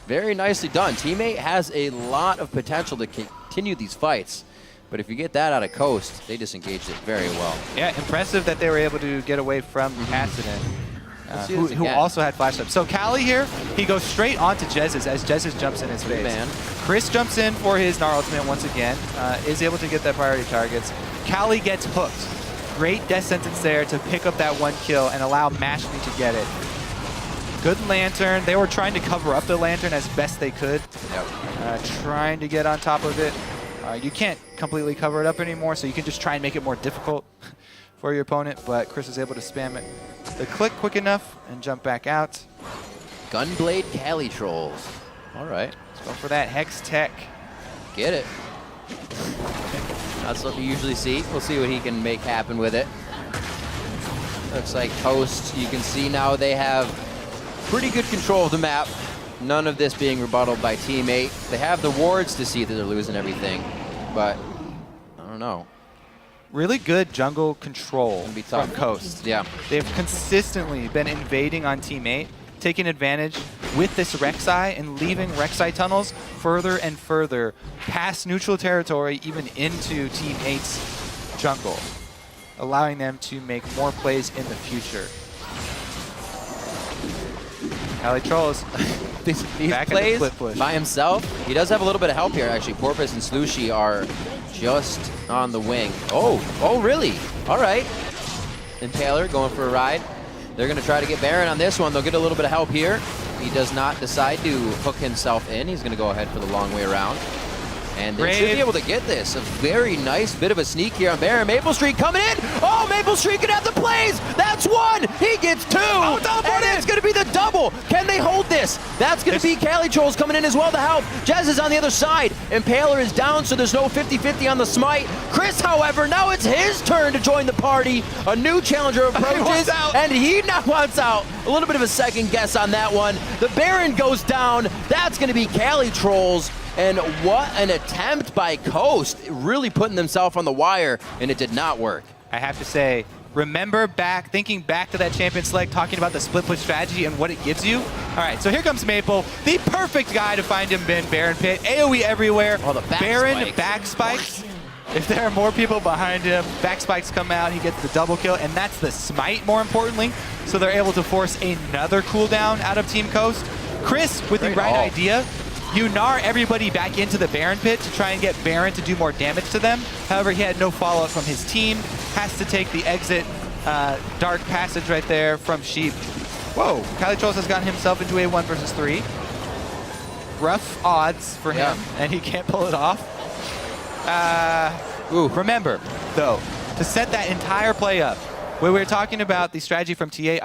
Very nicely done. Teammate has a lot of potential to continue these fights. But if you get that out of Coast, they disengaged it very well. Yeah, impressive that they were able to get away from accident. Who also had flash up. So Cali here, he goes straight onto Jezzus as Jezzus jumps in his face. Man. Chris jumps in for his Gnar ultimate once again, is able to get that priority targets. Cali gets hooked. Great Death Sentence there to pick up that 1 kill and allow MashMe to get it. Good Lantern. They were trying to cover up the Lantern as best they could. Trying to get on top of it. You can't completely cover it up anymore, so you can just try and make it more difficult for your opponent, but Chris is able to spam it the click quick enough and jump back out. Gunblade Cali Trolls. All right. Let's go for that Hex Tech. Get it. That's what we usually see. We'll see what he can make happen with it. Looks like Coast, you can see now they have pretty good control of the map. None of this being rebutted by Team 8. They have the wards to see that they're losing everything, but I don't know. Really good jungle control from Coast. Yeah. They've consistently been invading on Team 8, taking advantage with this Rek'Sai and leaving Rek'Sai tunnels further and further past neutral territory, even into Team 8's jungle, allowing them to make more plays in the future. Cali Trolls these back plays split push. By himself. He does have a little bit of help here, actually. Porpoise and Slushy are just on the wing. Oh, really? All right. Impaler going for a ride. They're going to try to get Baron on this one. They'll get a little bit of help here. He does not decide to hook himself in. He's going to go ahead for the long way around. And they should be able to get this. A very nice bit of a sneak here on Baron. Maple Street coming in. Oh, Maple Street can have the plays. That's 1. He gets 2. Oh, and it's going to be the double. Can they hold this? That's going to be Cali Trolls coming in as well to help. Jez is on the other side. Impaler is down, so there's no 50-50 on the smite. Chris, however, now it's his turn to join the party. A new challenger approaches, and he now wants out. A little bit of a second guess on that one. The Baron goes down. That's going to be Cali Trolls. And what an attempt by Coast, really putting themselves on the wire, and it did not work. I have to say, remember thinking back to that Champion Select, talking about the split push strategy and what it gives you? All right, so here comes Maple, the perfect guy to find him in Baron Pit. AoE everywhere. Oh, the back Baron spikes. back spikes. If there are more people behind him, back spikes come out, he gets the double kill, and that's the smite, more importantly. So they're able to force another cooldown out of Team Coast. Chris, with the right idea, you gnar everybody back into the Baron Pit to try and get Baron to do more damage to them. However, he had no follow-up from his team. Has to take the exit dark passage right there from Sheep. Whoa, Cali Trolls has gotten himself into a 1 versus 3. Rough odds for him, and he can't pull it off. Remember, though, to set that entire play up, when we were talking about the strategy from Team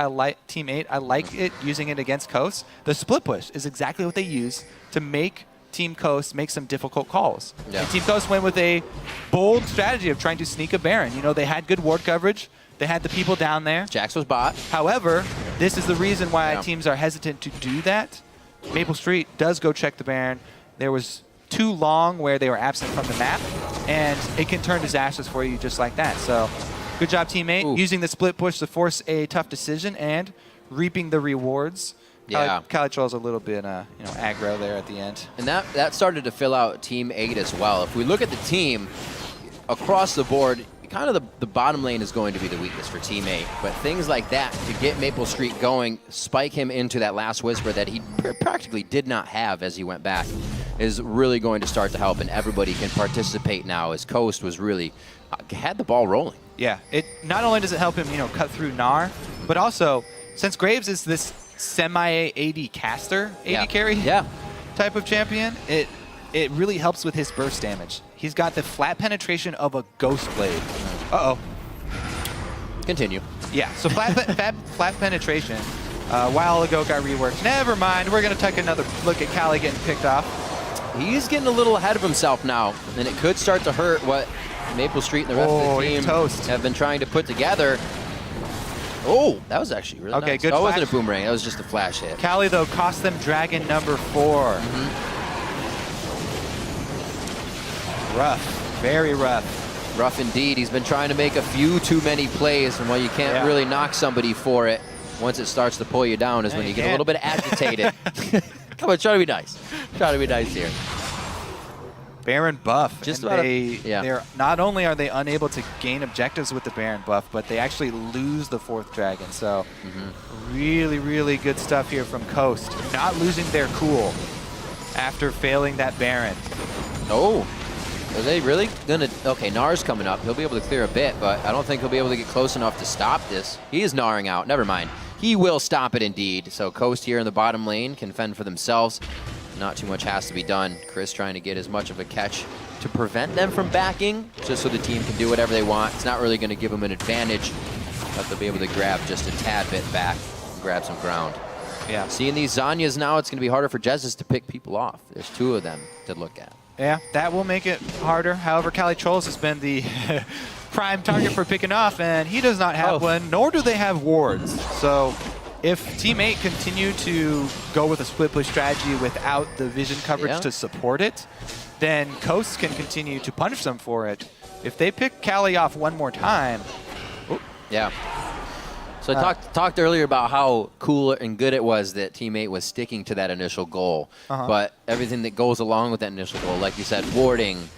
8, I like it using it against Coast. The split push is exactly what they use to make Team Coast make some difficult calls. Yeah. And Team Coast went with a bold strategy of trying to sneak a Baron. You know, they had good ward coverage. They had the people down there. Jax was bot. However, this is the reason why teams are hesitant to do that. Maple Street does go check the Baron. There was too long where they were absent from the map, and it can turn disastrous for you just like that. So good job, teammate, using the split push to force a tough decision and reaping the rewards. Yeah. Calitro's a little bit aggro there at the end. And that started to fill out Team 8 as well. If we look at the team, across the board, kind of the bottom lane is going to be the weakness for Team 8. But things like that, to get Maple Street going, spike him into that last whisper that he practically did not have as he went back, is really going to start to help. And everybody can participate now, as Coast was really, had the ball rolling. Yeah, it not only does it help him, cut through Gnar, but also, since Graves is this semi-AD caster, AD carry type of champion, it really helps with his burst damage. He's got the flat penetration of a Ghost Blade. Uh-oh. Continue. Yeah, so flat penetration a while ago got reworked. Never mind, we're going to take another look at Cali getting picked off. He's getting a little ahead of himself now, and it could start to hurt what Maple Street and the rest of the team have been trying to put together. Oh, that was actually really nice. Good. That wasn't a boomerang. That was just a flash hit. Cali, though, cost them Dragon number 4. Rough. Very rough. Rough indeed. He's been trying to make a few too many plays, and while you can't really knock somebody for it, once it starts to pull you down is when you get a little bit agitated. Come on, try to be nice. Try to be nice here. Baron buff. Just they're not only are they unable to gain objectives with the Baron buff, but they actually lose the 4th dragon. So really, really good stuff here from Coast. Not losing their cool after failing that Baron. Oh, are they really gonna? Okay, Gnar's coming up. He'll be able to clear a bit, but I don't think he'll be able to get close enough to stop this. He is Gnaring out. Never mind. He will stop it indeed. So Coast here in the bottom lane can fend for themselves. Not too much has to be done. Chris trying to get as much of a catch to prevent them from backing, just so the team can do whatever they want. It's not really going to give them an advantage, but they'll be able to grab just a tad bit back and grab some ground. Yeah. Seeing these Zanyas now, it's going to be harder for Jezus to pick people off. There's 2 of them to look at. Yeah, that will make it harder. However, Cali Trolls has been the prime target for picking off, and he does not have one, nor do they have wards. So if Team 8 continue to go with a split push strategy without the vision coverage to support it, then Coast can continue to punish them for it. If they pick Cali off one more time... Yeah. So I talked earlier about how cool and good it was that Team 8 was sticking to that initial goal. But everything that goes along with that initial goal, like you said, warding,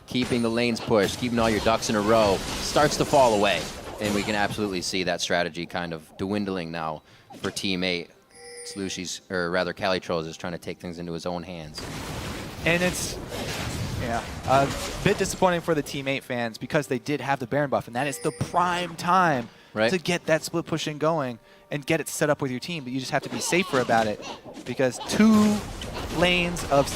keeping the lanes pushed, keeping all your ducks in a row, starts to fall away. And we can absolutely see that strategy kind of dwindling now for Team 8. Slushi's, or rather Calitro's, is trying to take things into his own hands. And it's a bit disappointing for the Team 8 fans because they did have the Baron buff, and that is the prime time to get that split pushing going and get it set up with your team. But you just have to be safer about it because 2 lanes of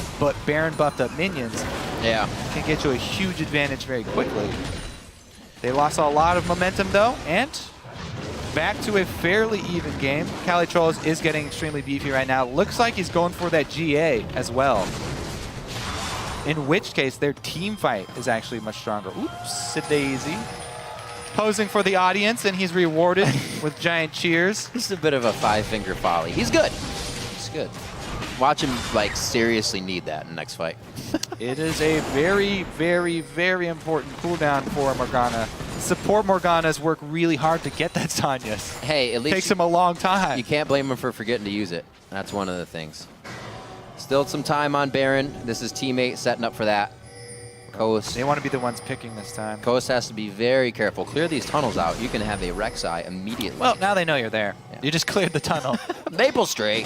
Baron buffed up minions can get you a huge advantage very quickly. They lost a lot of momentum though, and back to a fairly even game. Cali Trolls is getting extremely beefy right now. Looks like he's going for that GA as well. In which case, their team fight is actually much stronger. Oops, a daisy. Posing for the audience, and he's rewarded with giant cheers. This is a bit of a 5-finger volley. He's good. He's good. Watch him, like, seriously need that in the next fight. It is a very, very, very important cooldown for Morgana. Support Morganas work really hard to get that Zanyas. Hey, at least takes him a long time. You can't blame him for forgetting to use it. That's one of the things. Still some time on Baron. This is Team 8 setting up for that. Coast. They want to be the ones picking this time. Coast has to be very careful. Clear these tunnels out. You can have a Rek'Sai immediately. Well, now they know you're there. Yeah. You just cleared the tunnel. Maple Street.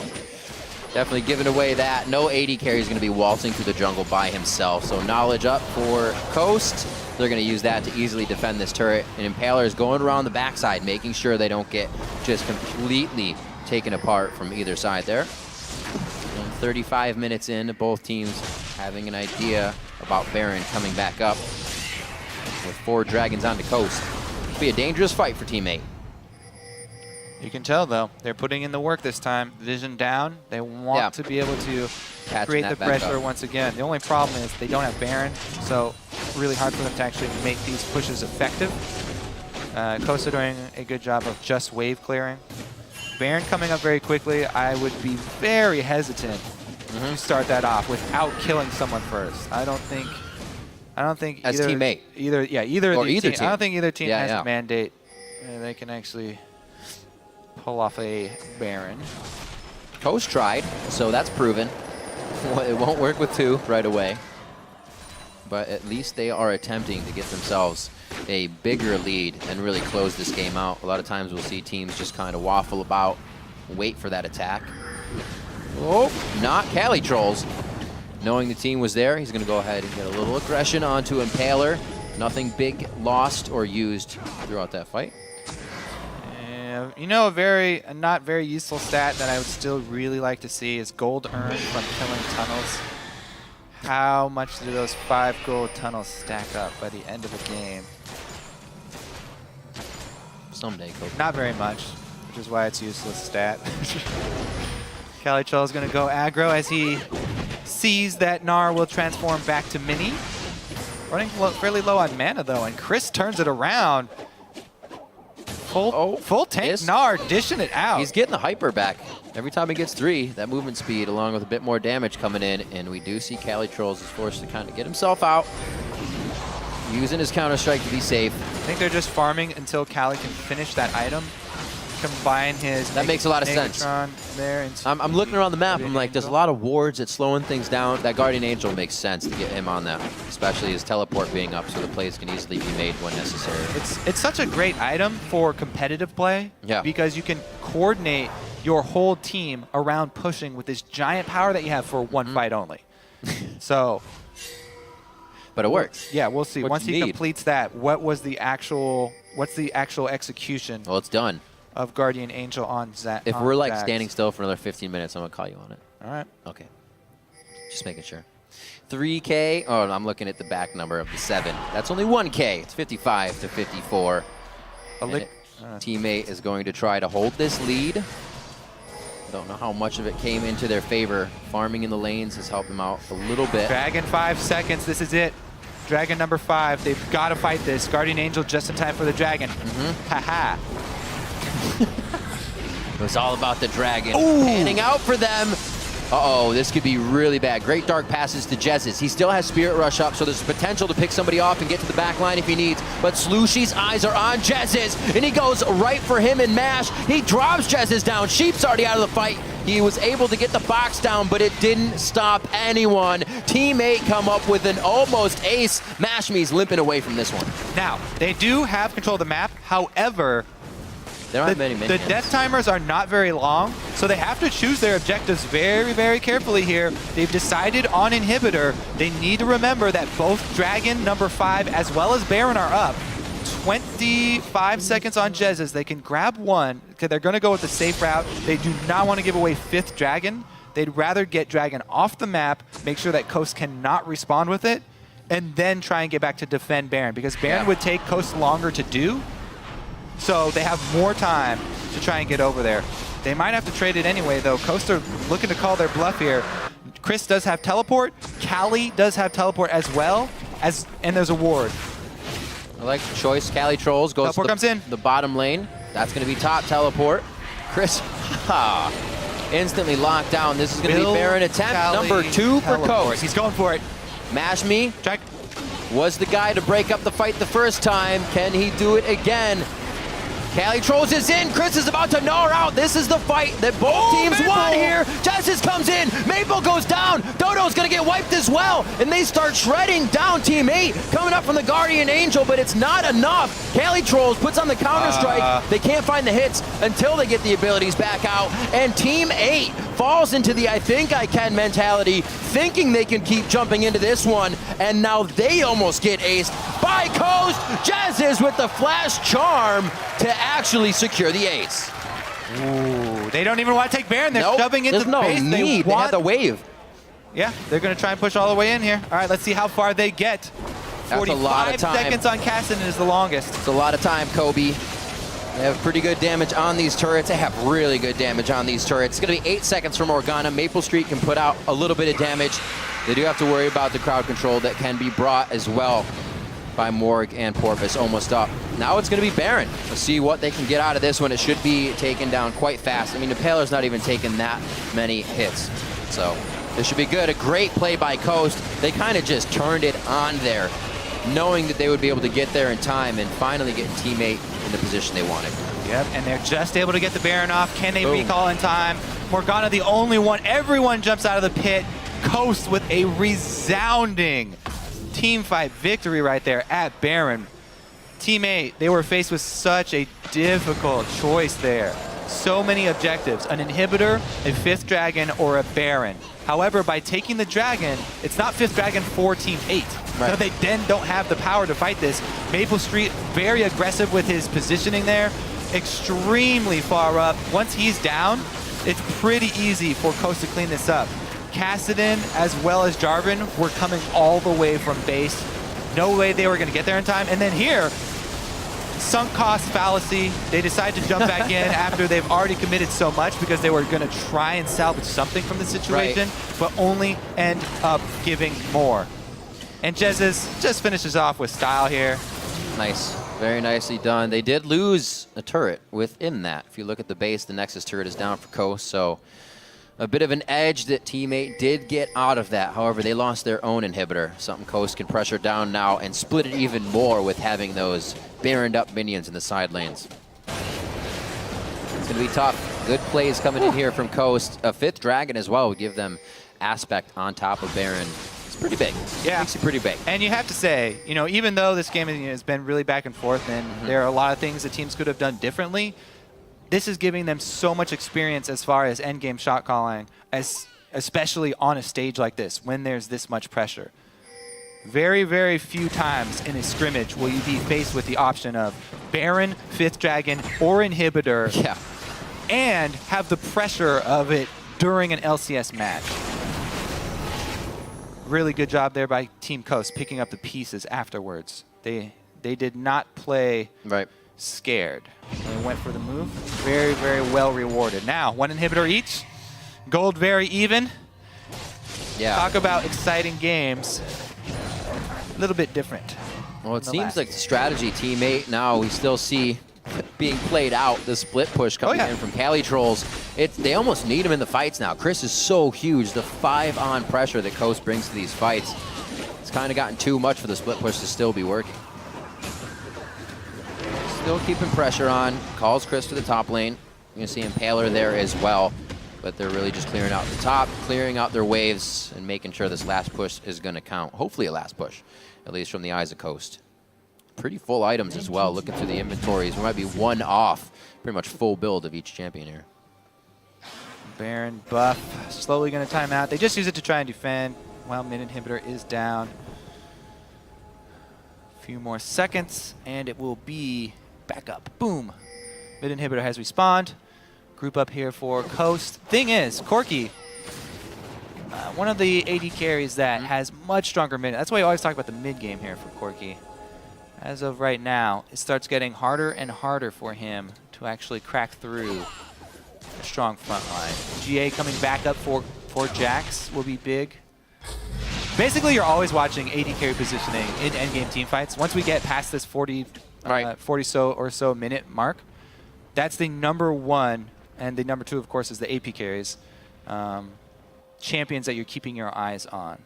Definitely giving away that. No AD carry is going to be waltzing through the jungle by himself. So knowledge up for Coast. They're going to use that to easily defend this turret. And Impaler is going around the backside, making sure they don't get just completely taken apart from either side there. 35 minutes in, both teams having an idea about Baron coming back up with 4 dragons on the Coast. It'll be a dangerous fight for Team 8. You can tell, though, they're putting in the work this time. Vision down. They want to be able to create the pressure once again. The only problem is they don't have Baron, so really hard for them to actually make these pushes effective. Costa doing a good job of just wave clearing. Baron coming up very quickly. I would be very hesitant to start that off without killing someone first. I don't think As either teammate. either Or team. team. I don't think either team Yeah, has yeah. a mandate. They can actually pull off a Baron. Coast tried, so that's proven. It won't work with 2 right away. But at least they are attempting to get themselves a bigger lead and really close this game out. A lot of times we'll see teams just kind of waffle about, wait for that attack. Oh, not Cali Trolls. Knowing the team was there, he's going to go ahead and get a little aggression onto Impaler. Nothing big lost or used throughout that fight. You know, a not very useful stat that I would still really like to see is gold earned from killing tunnels. How much do those 5 gold tunnels stack up by the end of the game? Someday, Kobe. Not very much, which is why it's a useless stat. Calitrol is going to go aggro as he sees that Gnar will transform back to Mini. Running fairly low on mana, though, and Chris turns it around. Full tank Gnar dishing it out. He's getting the hyper back. Every time he gets 3, that movement speed along with a bit more damage coming in, and we do see Cali Trolls is forced to kind of get himself out, using his Counter-Strike to be safe. I think they're just farming until Cali can finish that item. Combine his that makes a lot of sense. There I'm looking around the map. I'm like, there's a lot of wards that's slowing things down. That Guardian Angel makes sense to get him on that, especially his teleport being up, so the plays can easily be made when necessary. It's such a great item for competitive play. Yeah. Because you can coordinate your whole team around pushing with this giant power that you have for one fight only. So. But it works. Yeah, we'll see. What Once you he need. completes that, what's the actual execution? Well, it's done. Of Guardian Angel on Zach. If we're like standing still for another 15 minutes, I'm gonna call you on it. All right. Okay. Just making sure. 3K. Oh, I'm looking at the back number of the 7. That's only 1K. It's 55 to 54. Teammate is going to try to hold this lead. I don't know how much of it came into their favor. Farming in the lanes has helped them out a little bit. Dragon 5 seconds. This is it. Dragon number 5. They've got to fight this. Guardian Angel just in time for the dragon. Haha. It was all about the dragon. Panning out for them. Uh-oh, this could be really bad. Great Dark passes to Jez's. He still has Spirit Rush up, so there's potential to pick somebody off and get to the back line if he needs. But Slushy's eyes are on Jez's, and he goes right for him in Mash. He drops Jez's down. Sheep's already out of the fight. He was able to get the box down, but it didn't stop anyone. Teammate come up with an almost ace. Mashme's limping away from this one. Now, they do have control of the map. However, there aren't many the death timers are not very long, so they have to choose their objectives very, very carefully here. They've decided on Inhibitor. They need to remember that both Dragon number 5 as well as Baron are up. 25 seconds on Jez's. They can grab one, because they're going to go with the safe route. They do not want to give away 5th Dragon. They'd rather get Dragon off the map, make sure that Coast cannot respond with it, and then try and get back to defend Baron, because Baron would take Coast longer to do. So they have more time to try and get over there. They might have to trade it anyway, though. Costa looking to call their bluff here. Chris does have teleport. Cali does have teleport as well, and there's a ward. I like the choice. Cali Trolls goes Teleport comes in. The bottom lane. That's going to be top teleport. Chris instantly locked down. This is going to be Baron attempt Cali number 2 for Coast. He's going for it. Mashme Check. was the guy to break up the fight the first time. Can he do it again? Cali Trolls is in. Chris is about to gnaw out. This is the fight that both teams want here. Justice comes in. Maple goes down. Dodo's going to get wiped as well. And they start shredding down Team 8. Coming up from the Guardian Angel, but it's not enough. Cali Trolls puts on the Counter-Strike. They can't find the hits until they get the abilities back out. And Team 8 falls into the I think I can mentality, thinking they can keep jumping into this one. And now they almost get aced by Coast. Jezz with the flash charm to actually secure the ace. Ooh, they don't even want to take Baron. They're shoving into the base. They have the wave. Yeah, they're going to try and push all the way in here. All right, let's see how far they get. That's a lot of time. 45 seconds on Cassidy is the longest. It's a lot of time, Kobe. They have pretty good damage on these turrets. They have really good damage on these turrets. It's going to be 8 seconds from Morgana. Maple Street can put out a little bit of damage. They do have to worry about the crowd control that can be brought as well. by Morg and Porpoise, almost up. Now it's going to be Baron. Let's see what they can get out of this one. It should be taken down quite fast. I mean, Impaler's not even taking that many hits. So this should be good. A great play by Coast. They kind of just turned it on there, knowing that they would be able to get there in time and finally get teammate in the position they wanted. Yep, and they're just able to get the Baron off. Can they recall in time? Morgana the only one. Everyone jumps out of the pit. Coast with a resounding team fight victory right there at Baron. Team 8, they were faced with such a difficult choice there. So many objectives, an inhibitor, a 5th dragon, or a Baron. However, by taking the dragon, it's not 5th dragon for Team 8. Right. So they then don't have the power to fight this. Maple Street, very aggressive with his positioning there. Extremely far up. Once he's down, it's pretty easy for Coast to clean this up. Kassadin as well as Jarvan were coming all the way from base. No way they were going to get there in time. And then here, sunk cost fallacy. They decide to jump back in after they've already committed so much because they were going to try and salvage something from the situation, but only end up giving more. And Jesus just finishes off with style here. Nice. Very nicely done. They did lose a turret within that. If you look at the base, the Nexus turret is down for Coast, so a bit of an edge that teammate did get out of that. However, they lost their own inhibitor, something Coast can pressure down now and split it even more with having those Baroned up minions in the side lanes. It's going to be tough. Good plays coming in here from Coast. A 5th dragon as well would give them aspect on top of Baron. It's pretty big. Yeah. Makes it pretty big. And you have to say, you know, even though this game has been really back and forth and there are a lot of things the teams could have done differently, this is giving them so much experience as far as endgame shot calling, especially on a stage like this when there's this much pressure. Very, very few times in a scrimmage will you be faced with the option of Baron, 5th dragon, or inhibitor, and have the pressure of it during an LCS match. Really good job there by Team Coast picking up the pieces afterwards. They did not play scared. They went for the move. Very, very well rewarded. Now, 1 inhibitor each. Gold very even. Yeah. Talk about exciting games. A little bit different. Well, it seems like the strategy Team 8 now we still see being played out. The split push coming in from Cali Trolls. They almost need him in the fights now. Chris is so huge. The 5-on pressure that Coast brings to these fights, it's kind of gotten too much for the split push to still be working. Still keeping pressure on. Calls Chris to the top lane. You're going to see Impaler there as well. But they're really just clearing out the top, clearing out their waves, and making sure this last push is going to count. Hopefully a last push, at least from the eyes of Coast. Pretty full items as well. Looking through the inventories, we might be 1 off. Pretty much full build of each champion here. Baron buff, slowly going to time out. They just use it to try and defend while mid inhibitor is down. A few more seconds, and it will be back up. Boom. Mid inhibitor has respawned. Group up here for Coast. Thing is, Corki, one of the AD carries that has much stronger mid. That's why you always talk about the mid game here for Corki. As of right now, it starts getting harder and harder for him to actually crack through a strong front line. GA coming back up for Jax will be big. Basically, you're always watching AD carry positioning in endgame team fights. Once we get past this 40 or so minute mark, that's the #1. And the #2, of course, is the AP carries. Champions that you're keeping your eyes on.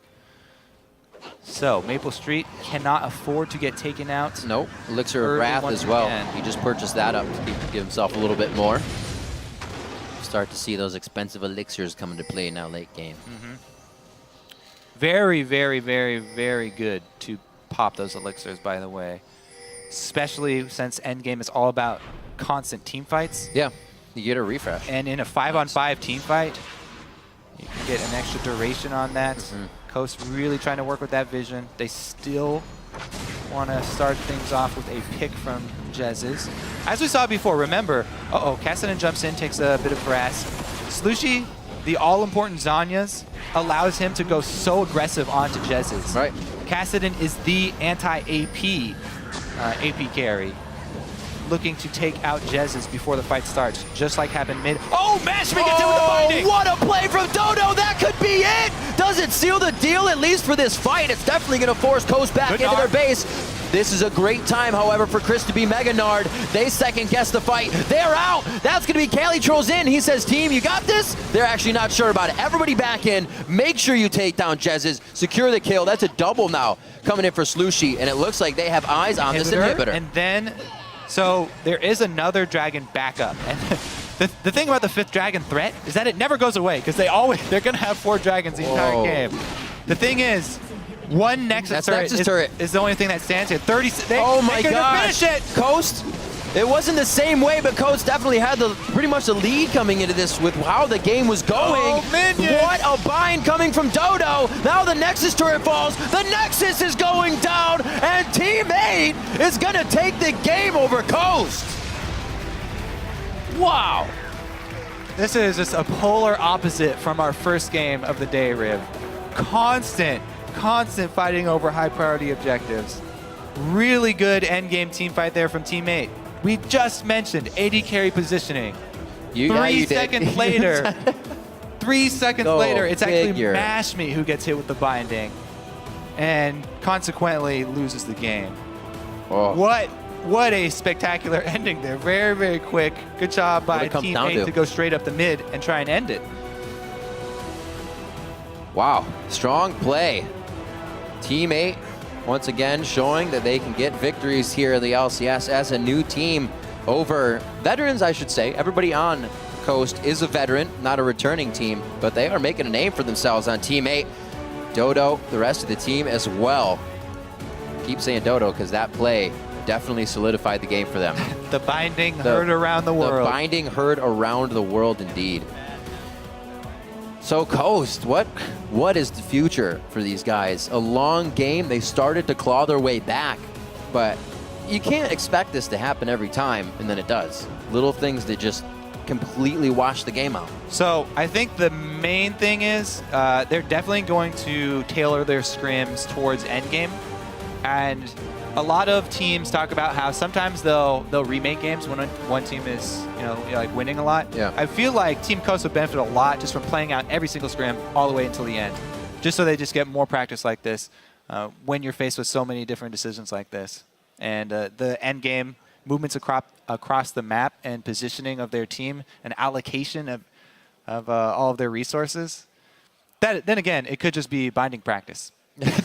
So, Maple Street cannot afford to get taken out. Nope. Elixir of Wrath as well. He just purchased that up to give himself a little bit more. Start to see those expensive elixirs come into play now late game. Very, very, very, very good to pop those elixirs, by the way. Especially since endgame is all about constant team fights. Yeah. You get a refresh. And in a 5-on-5 team fight, you can get an extra duration on that. Coast really trying to work with that vision. They still want to start things off with a pick from Jez's. As we saw before, remember, Kassadin jumps in, takes a bit of grass. Slushy, the all-important Zanyas, allows him to go so aggressive onto Jez's. Right. Kassadin is the anti-AP AP carry, looking to take out Jez's before the fight starts, just like happened mid. Oh, matchmaking with the binding! What a play from Dodo! That could be it! Does it seal the deal, at least for this fight? It's definitely going to force Coast back into their base. This is a great time, however, for Chris to be Mega Nard. They second guess the fight. They're out. That's going to be Cali Trolls in. He says, team, you got this? They're actually not sure about it. Everybody back in. Make sure you take down Jez's. Secure the kill. That's a double now coming in for Slushy, and it looks like they have eyes on this inhibitor. And then, so there is another dragon backup. And the thing about the 5th dragon threat is that it never goes away, because they're going to have 4 dragons the entire game. The thing is, one Nexus turret is the only thing that stands here. Oh my gosh. Finish it. Coast, it wasn't the same way, but Coast definitely had pretty much the lead coming into this with how the game was going. Oh, what a bind coming from Dodo. Now the Nexus turret falls. The Nexus is going down, and Team 8 is going to take the game over Coast. Wow. This is just a polar opposite from our first game of the day, Riv. Constant fighting over high priority objectives. Really good end game team fight there from Team 8. We just mentioned AD carry positioning. 3 seconds later, 3 seconds later, it's actually Mashme who gets hit with the binding and consequently loses the game. Oh. What a spectacular ending there. Very, very quick. Good job by Team 8 to go straight up the mid and try and end it. Wow, strong play. Team 8, once again, showing that they can get victories here in the LCS as a new team over veterans, I should say. Everybody on Coast is a veteran, not a returning team, but they are making a name for themselves on Team 8. Dodo, the rest of the team as well. Keep saying Dodo because that play definitely solidified the game for them. The binding heard around the world. The binding heard around the world indeed. So Coast, what is the future for these guys? A long game. They started to claw their way back, but you can't expect this to happen every time, and then it does. Little things that just completely wash the game out. So I think the main thing is they're definitely going to tailor their scrims towards endgame, and a lot of teams talk about how sometimes they'll remake games when one team is like winning a lot. Yeah. I feel like Team Coast would benefit a lot just from playing out every single scrim all the way until the end, just so they just get more practice like this when you're faced with so many different decisions like this. And the end game movements across the map and positioning of their team and allocation of all of their resources. Then again, it could just be binding practice.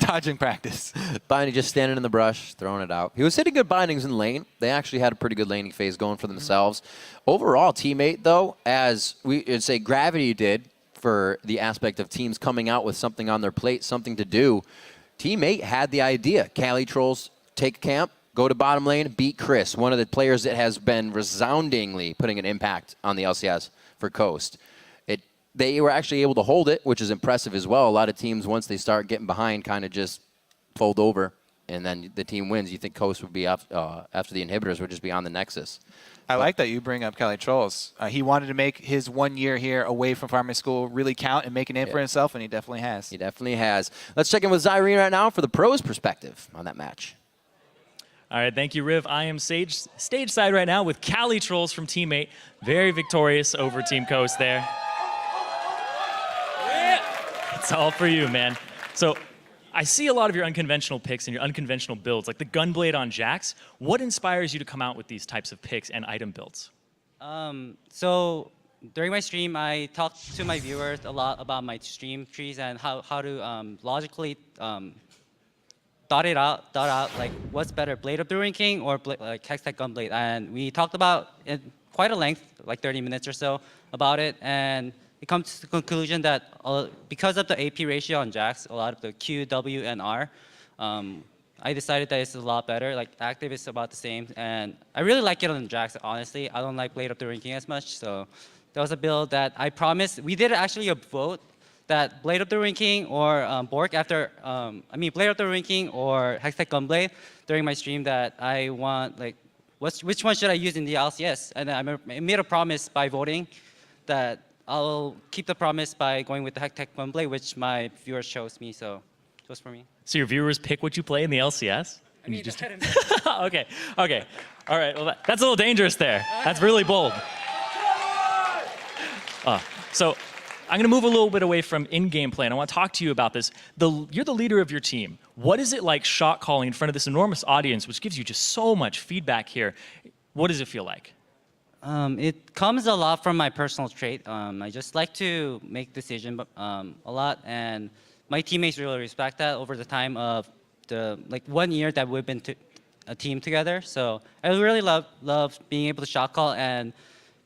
Dodging practice. Binding just standing in the brush, throwing it out. He was hitting good bindings in lane. They actually had a pretty good laning phase going for themselves. Overall, Team 8, though, as we'd say Gravity did for the aspect of teams coming out with something on their plate, something to do, Team 8 had the idea. Cali Trolls take camp, go to bottom lane, beat Chris, one of the players that has been resoundingly putting an impact on the LCS for Coast. They were actually able to hold it, which is impressive as well. A lot of teams, once they start getting behind, kind of just fold over, and then the team wins. You think Coast would be up after the inhibitors would just be on the Nexus. I like that you bring up Cali Trolls. He wanted to make his 1 year here away from farming school really count and make a name for himself, and he definitely has. He definitely has. Let's check in with Zyrene right now for the pros' perspective on that match. All right, thank you, Riv. I am stage side right now with Cali Trolls from Team 8. Very victorious over Team Coast there. It's all for you, man. So I see a lot of your unconventional picks and your unconventional builds, like the Gunblade on Jax. What inspires you to come out with these types of picks and item builds? So during my stream, I talked to my viewers a lot about my stream trees and how to logically thought out like what's better, Blade of the Ruined King or like Hextech Gunblade. And we talked about it quite a length, like 30 minutes or so about it. And it comes to the conclusion that because of the AP ratio on Jax, a lot of the Q, W, and R, I decided that it's a lot better. Like active is about the same, and I really like it on Jax. Honestly, I don't like Blade of the Ruined King as much. So that was a build that I promised. We did actually a vote that Blade of the Ruined King or Bork after, Blade of the Ruined King or Hextech Gunblade during my stream that I want like, which one should I use in the LCS? And I made a promise by voting that I'll keep the promise by going with the Hextech Gunblade, which my viewers chose me, so it was for me. So your viewers pick what you play in the LCS? I mean, just Okay. All right, well, that's a little dangerous there. That's really bold. So I'm going to move a little bit away from in-game play, and I want to talk to you about this. You're the leader of your team. What is it like shot calling in front of this enormous audience, which gives you just so much feedback here? What does it feel like? It comes a lot from my personal trait. I just like to make decisions a lot, and my teammates really respect that over the time of the 1 year that we've been a team together. So I really love being able to shot call and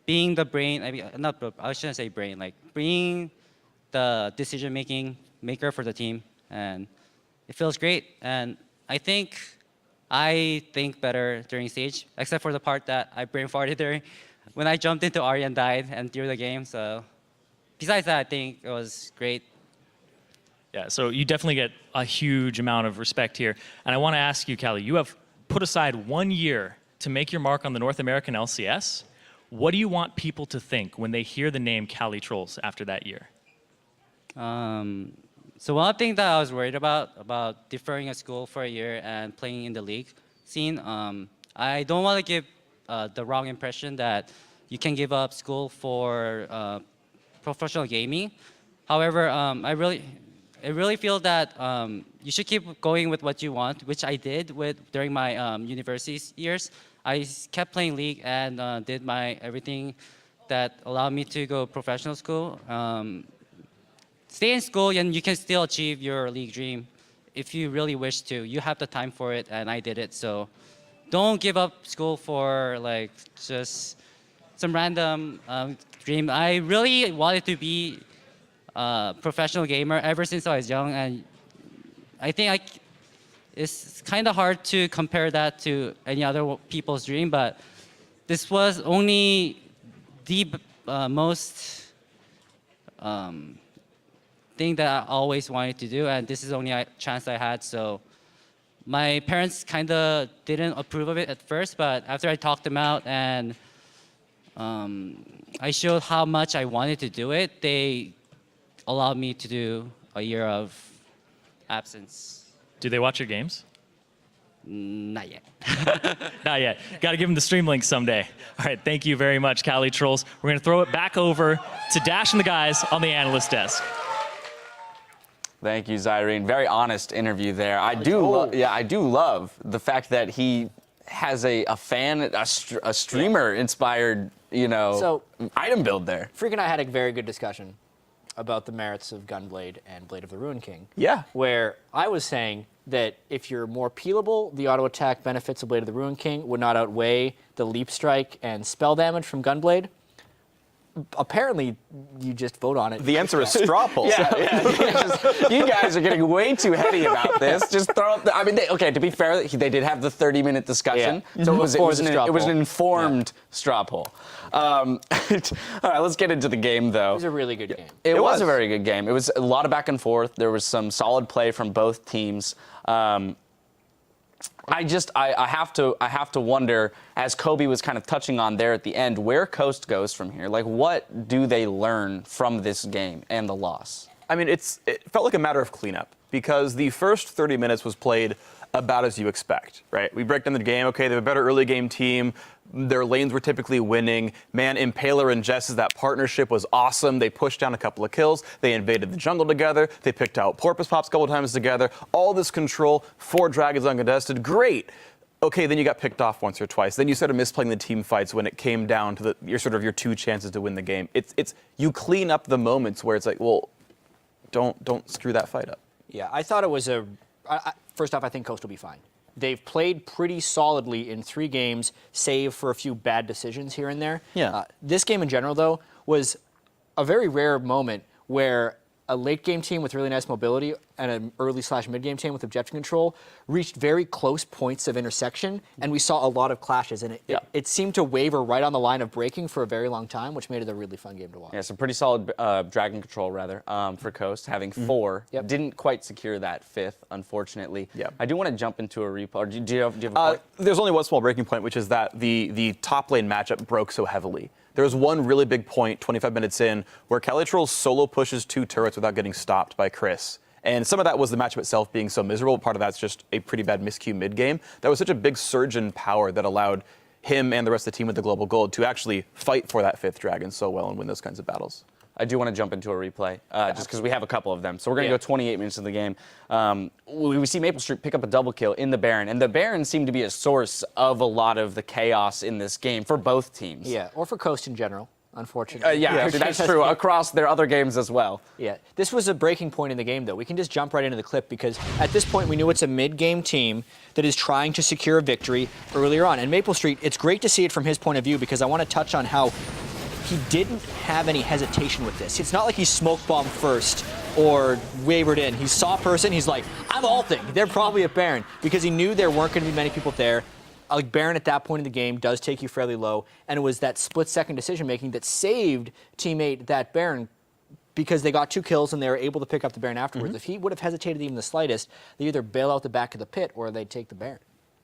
being the brain. I mean, I shouldn't say brain. Like being the decision maker for the team, and it feels great. And I think better during stage, except for the part that I brain farted during when I jumped into Arya and died and threw the game. So besides that, I think it was great. Yeah, so you definitely get a huge amount of respect here. And I want to ask you, Callie, you have put aside 1 year to make your mark on the North American LCS. What do you want people to think when they hear the name Callie Trolls after that year? So one thing that I was worried about deferring at school for a year and playing in the league scene, I don't want to give the wrong impression that you can give up school for professional gaming. However, I really feel that you should keep going with what you want, which I did during my university years. I kept playing League and did my everything that allowed me to go professional school. Stay in school and you can still achieve your League dream if you really wish to. You have the time for it, and I did it. So don't give up school for just some random dream. I really wanted to be a professional gamer ever since I was young, and I think it's kind of hard to compare that to any other people's dream, but this was only the most thing that I always wanted to do, and this is the only chance I had. So my parents kind of didn't approve of it at first, but after I talked them out and I showed how much I wanted to do it, they allowed me to do a year of absence. Do they watch your games? Not yet. Not yet. Got to give them the stream link someday. All right, thank you very much, Callie Trolls. We're going to throw it back over to Dash and the guys on the analyst desk. Thank you, Zyrene. Very honest interview there. I do love the fact that he has a fan, a streamer-inspired, item build there. Freak and I had a very good discussion about the merits of Gunblade and Blade of the Ruined King. Yeah. Where I was saying that if you're more peelable, the auto attack benefits of Blade of the Ruined King would not outweigh the leap strike and spell damage from Gunblade. Apparently, you just vote on it. The answer is straw poll. You guys are getting way too heady about this. Just throw up to be fair, they did have the 30-minute discussion. Yeah. So it was an informed straw poll. All right, let's get into the game, though. It was a really good game. It was a very good game. It was a lot of back and forth. There was some solid play from both teams. I have to wonder, as Kobe was kind of touching on there at the end, where Coast goes from here. Like, what do they learn from this game and the loss? I mean, it felt like a matter of cleanup because the first 30 minutes was played about as you expect, right? We break down the game. Okay, they have a better early game team. Their lanes were typically winning. Man, Impaler and Jess's, that partnership was awesome. They pushed down a couple of kills. They invaded the jungle together. They picked out Porpoise Pops a couple times together. All this control, 4 dragons uncontested. Great. Okay, then you got picked off once or twice. Then you started misplaying the team fights when it came down to your 2 chances to win the game. It's you clean up the moments where it's like, well, don't screw that fight up. Yeah, I thought it was first off, I think Coast will be fine. They've played pretty solidly in 3 games, save for a few bad decisions here and there. Yeah. This game in general, though, was a very rare moment where a late game team with really nice mobility and an early/mid game team with objective control reached very close points of intersection, and we saw a lot of clashes. And it seemed to waver right on the line of breaking for a very long time, which made it a really fun game to watch. Yeah, some pretty solid dragon control, for Coast, having 4. Yep. Didn't quite secure that 5th, unfortunately. Yeah. I do want to jump into a replay. Or do you have a point? There's only one small breaking point, which is that the top lane matchup broke so heavily. There was one really big point, 25 minutes in, where Callie Trolls solo pushes 2 turrets without getting stopped by Chris. And some of that was the matchup itself being so miserable. Part of that's just a pretty bad miscue mid-game. That was such a big surge in power that allowed him and the rest of the team with the global gold to actually fight for that 5th dragon so well and win those kinds of battles. I do want to jump into a replay, just because we have a couple of them. So we're going to go 28 minutes of the game. We see Maple Street pick up a double kill in the Baron, and the Baron seemed to be a source of a lot of the chaos in this game for both teams. Yeah, or for Coast in general, unfortunately. Yeah, that's true, across their other games as well. Yeah, this was a breaking point in the game, though. We can just jump right into the clip because at this point we knew it's a mid-game team that is trying to secure a victory earlier on. And Maple Street, it's great to see it from his point of view because I want to touch on how he didn't have any hesitation with this. It's not like he smoke bombed first or wavered in. He saw a person, he's like, I'm ulting. They're probably at Baron because he knew there weren't going to be many people there. Like Baron at that point in the game does take you fairly low, and it was that split-second decision-making that saved teammate that Baron because they got 2 kills and they were able to pick up the Baron afterwards. If he would have hesitated even the slightest, they either bail out the back of the pit or they'd take the Baron.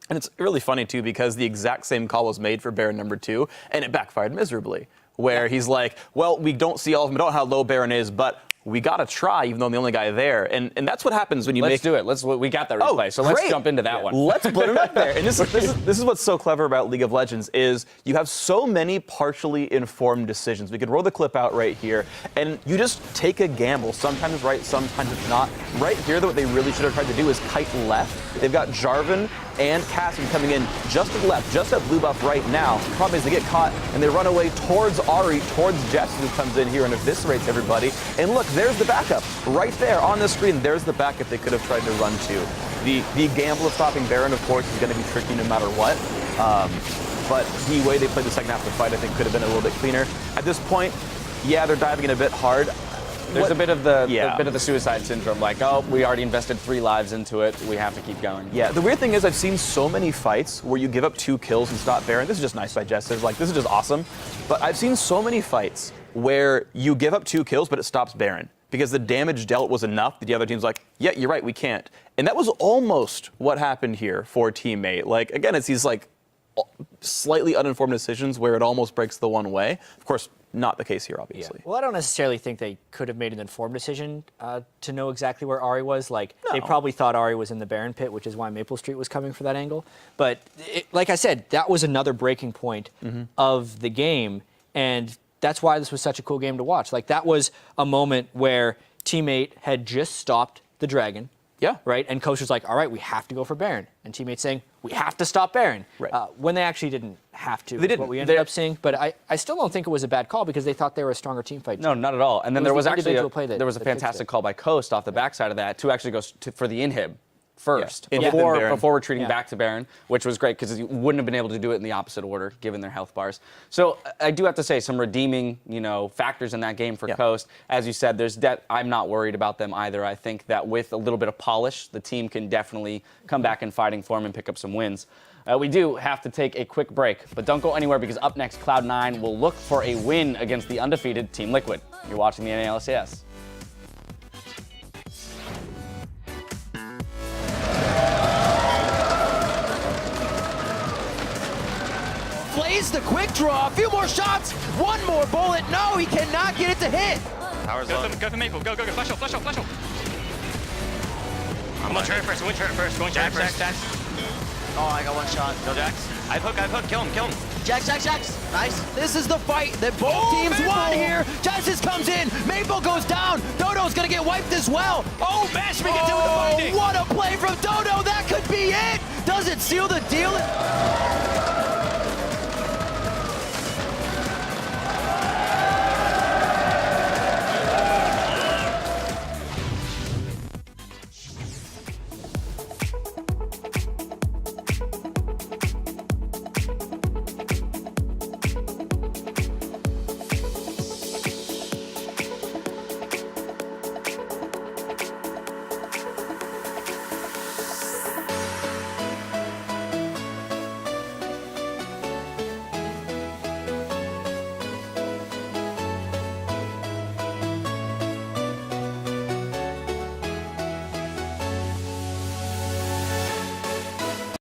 And it's really funny, too, because the exact same call was made for Baron number 2, and it backfired miserably, where he's like, well, we don't see all of them, we don't know how low Baron is, but we got to try, even though I'm the only guy there. And that's what happens when you Let's do it. We got that replay, so let's jump into that one. Let's put it up there. And this is what's so clever about League of Legends is you have so many partially informed decisions. We could roll the clip out right here, and you just take a gamble. Sometimes it's right, sometimes it's not. Right here, though, what they really should have tried to do is kite left. They've got Jarvan and Cassian coming in just to the left, just at blue buff right now. The problem is they get caught, and they run away towards Ari, towards Jess, who comes in here and eviscerates everybody. And look, there's the backup. Right there on the screen, there's the backup they could have tried to run to. The gamble of stopping Baron, of course, is going to be tricky no matter what. But the way they played the second half of the fight, I think, could have been a little bit cleaner. At this point, yeah, they're diving in a bit hard. There's a bit of the suicide syndrome, like, oh, we already invested 3 lives into it, we have to keep going. Yeah, the weird thing is I've seen so many fights where you give up 2 kills and stop Baron. This is just nice by Jester. Like, this is just awesome. But I've seen so many fights where you give up 2 kills, but it stops Baron because the damage dealt was enough that the other team's like, yeah, you're right, we can't. And that was almost what happened here for Teammate. Like, again, it's these, like, slightly uninformed decisions where it almost breaks the one way. Of course, not the case here, obviously. Yeah. Well, I don't necessarily think they could have made an informed decision to know exactly where Ari was. Like, they probably thought Ari was in the Baron pit, which is why Maple Street was coming for that angle. But like I said, that was another breaking point of the game, and that's why this was such a cool game to watch. Like, that was a moment where Teammate had just stopped the Dragon. Yeah. Right? And Coach was like, all right, we have to go for Baron. And Teammate's saying, we have to stop Baron. Right. When they actually didn't have to. They didn't. What we ended up seeing. But I still don't think it was a bad call because they thought they were a stronger team fight. No, not at all. And then there was actually there was a fantastic call by Coast off the backside of that to actually go for the inhib first Yeah. before retreating back to Baron, which was great because you wouldn't have been able to do it in the opposite order given their health bars. So I do have to say some redeeming, factors in that game for Coast. As you said, I'm not worried about them either. I think that with a little bit of polish, the team can definitely come back in fighting form and pick up some wins. We do have to take a quick break, but don't go anywhere because up next, Cloud9 will look for a win against the undefeated Team Liquid. You're watching the LCS. Plays the quick draw, a few more shots, one more bullet. No, he cannot get it to hit. Power's low. Go for Maple, go. Flash out. I'm gonna turn it first, going Jax first. Oh, I got one shot. Kill Jax. I have hook, kill him. Jax. Nice. This is the fight that both teams won here. Justice comes in, Maple goes down, Dodo's gonna get wiped as well. Oh, Mashman gets in with the binding. What a play from Dodo, that could be it. Does it seal the deal?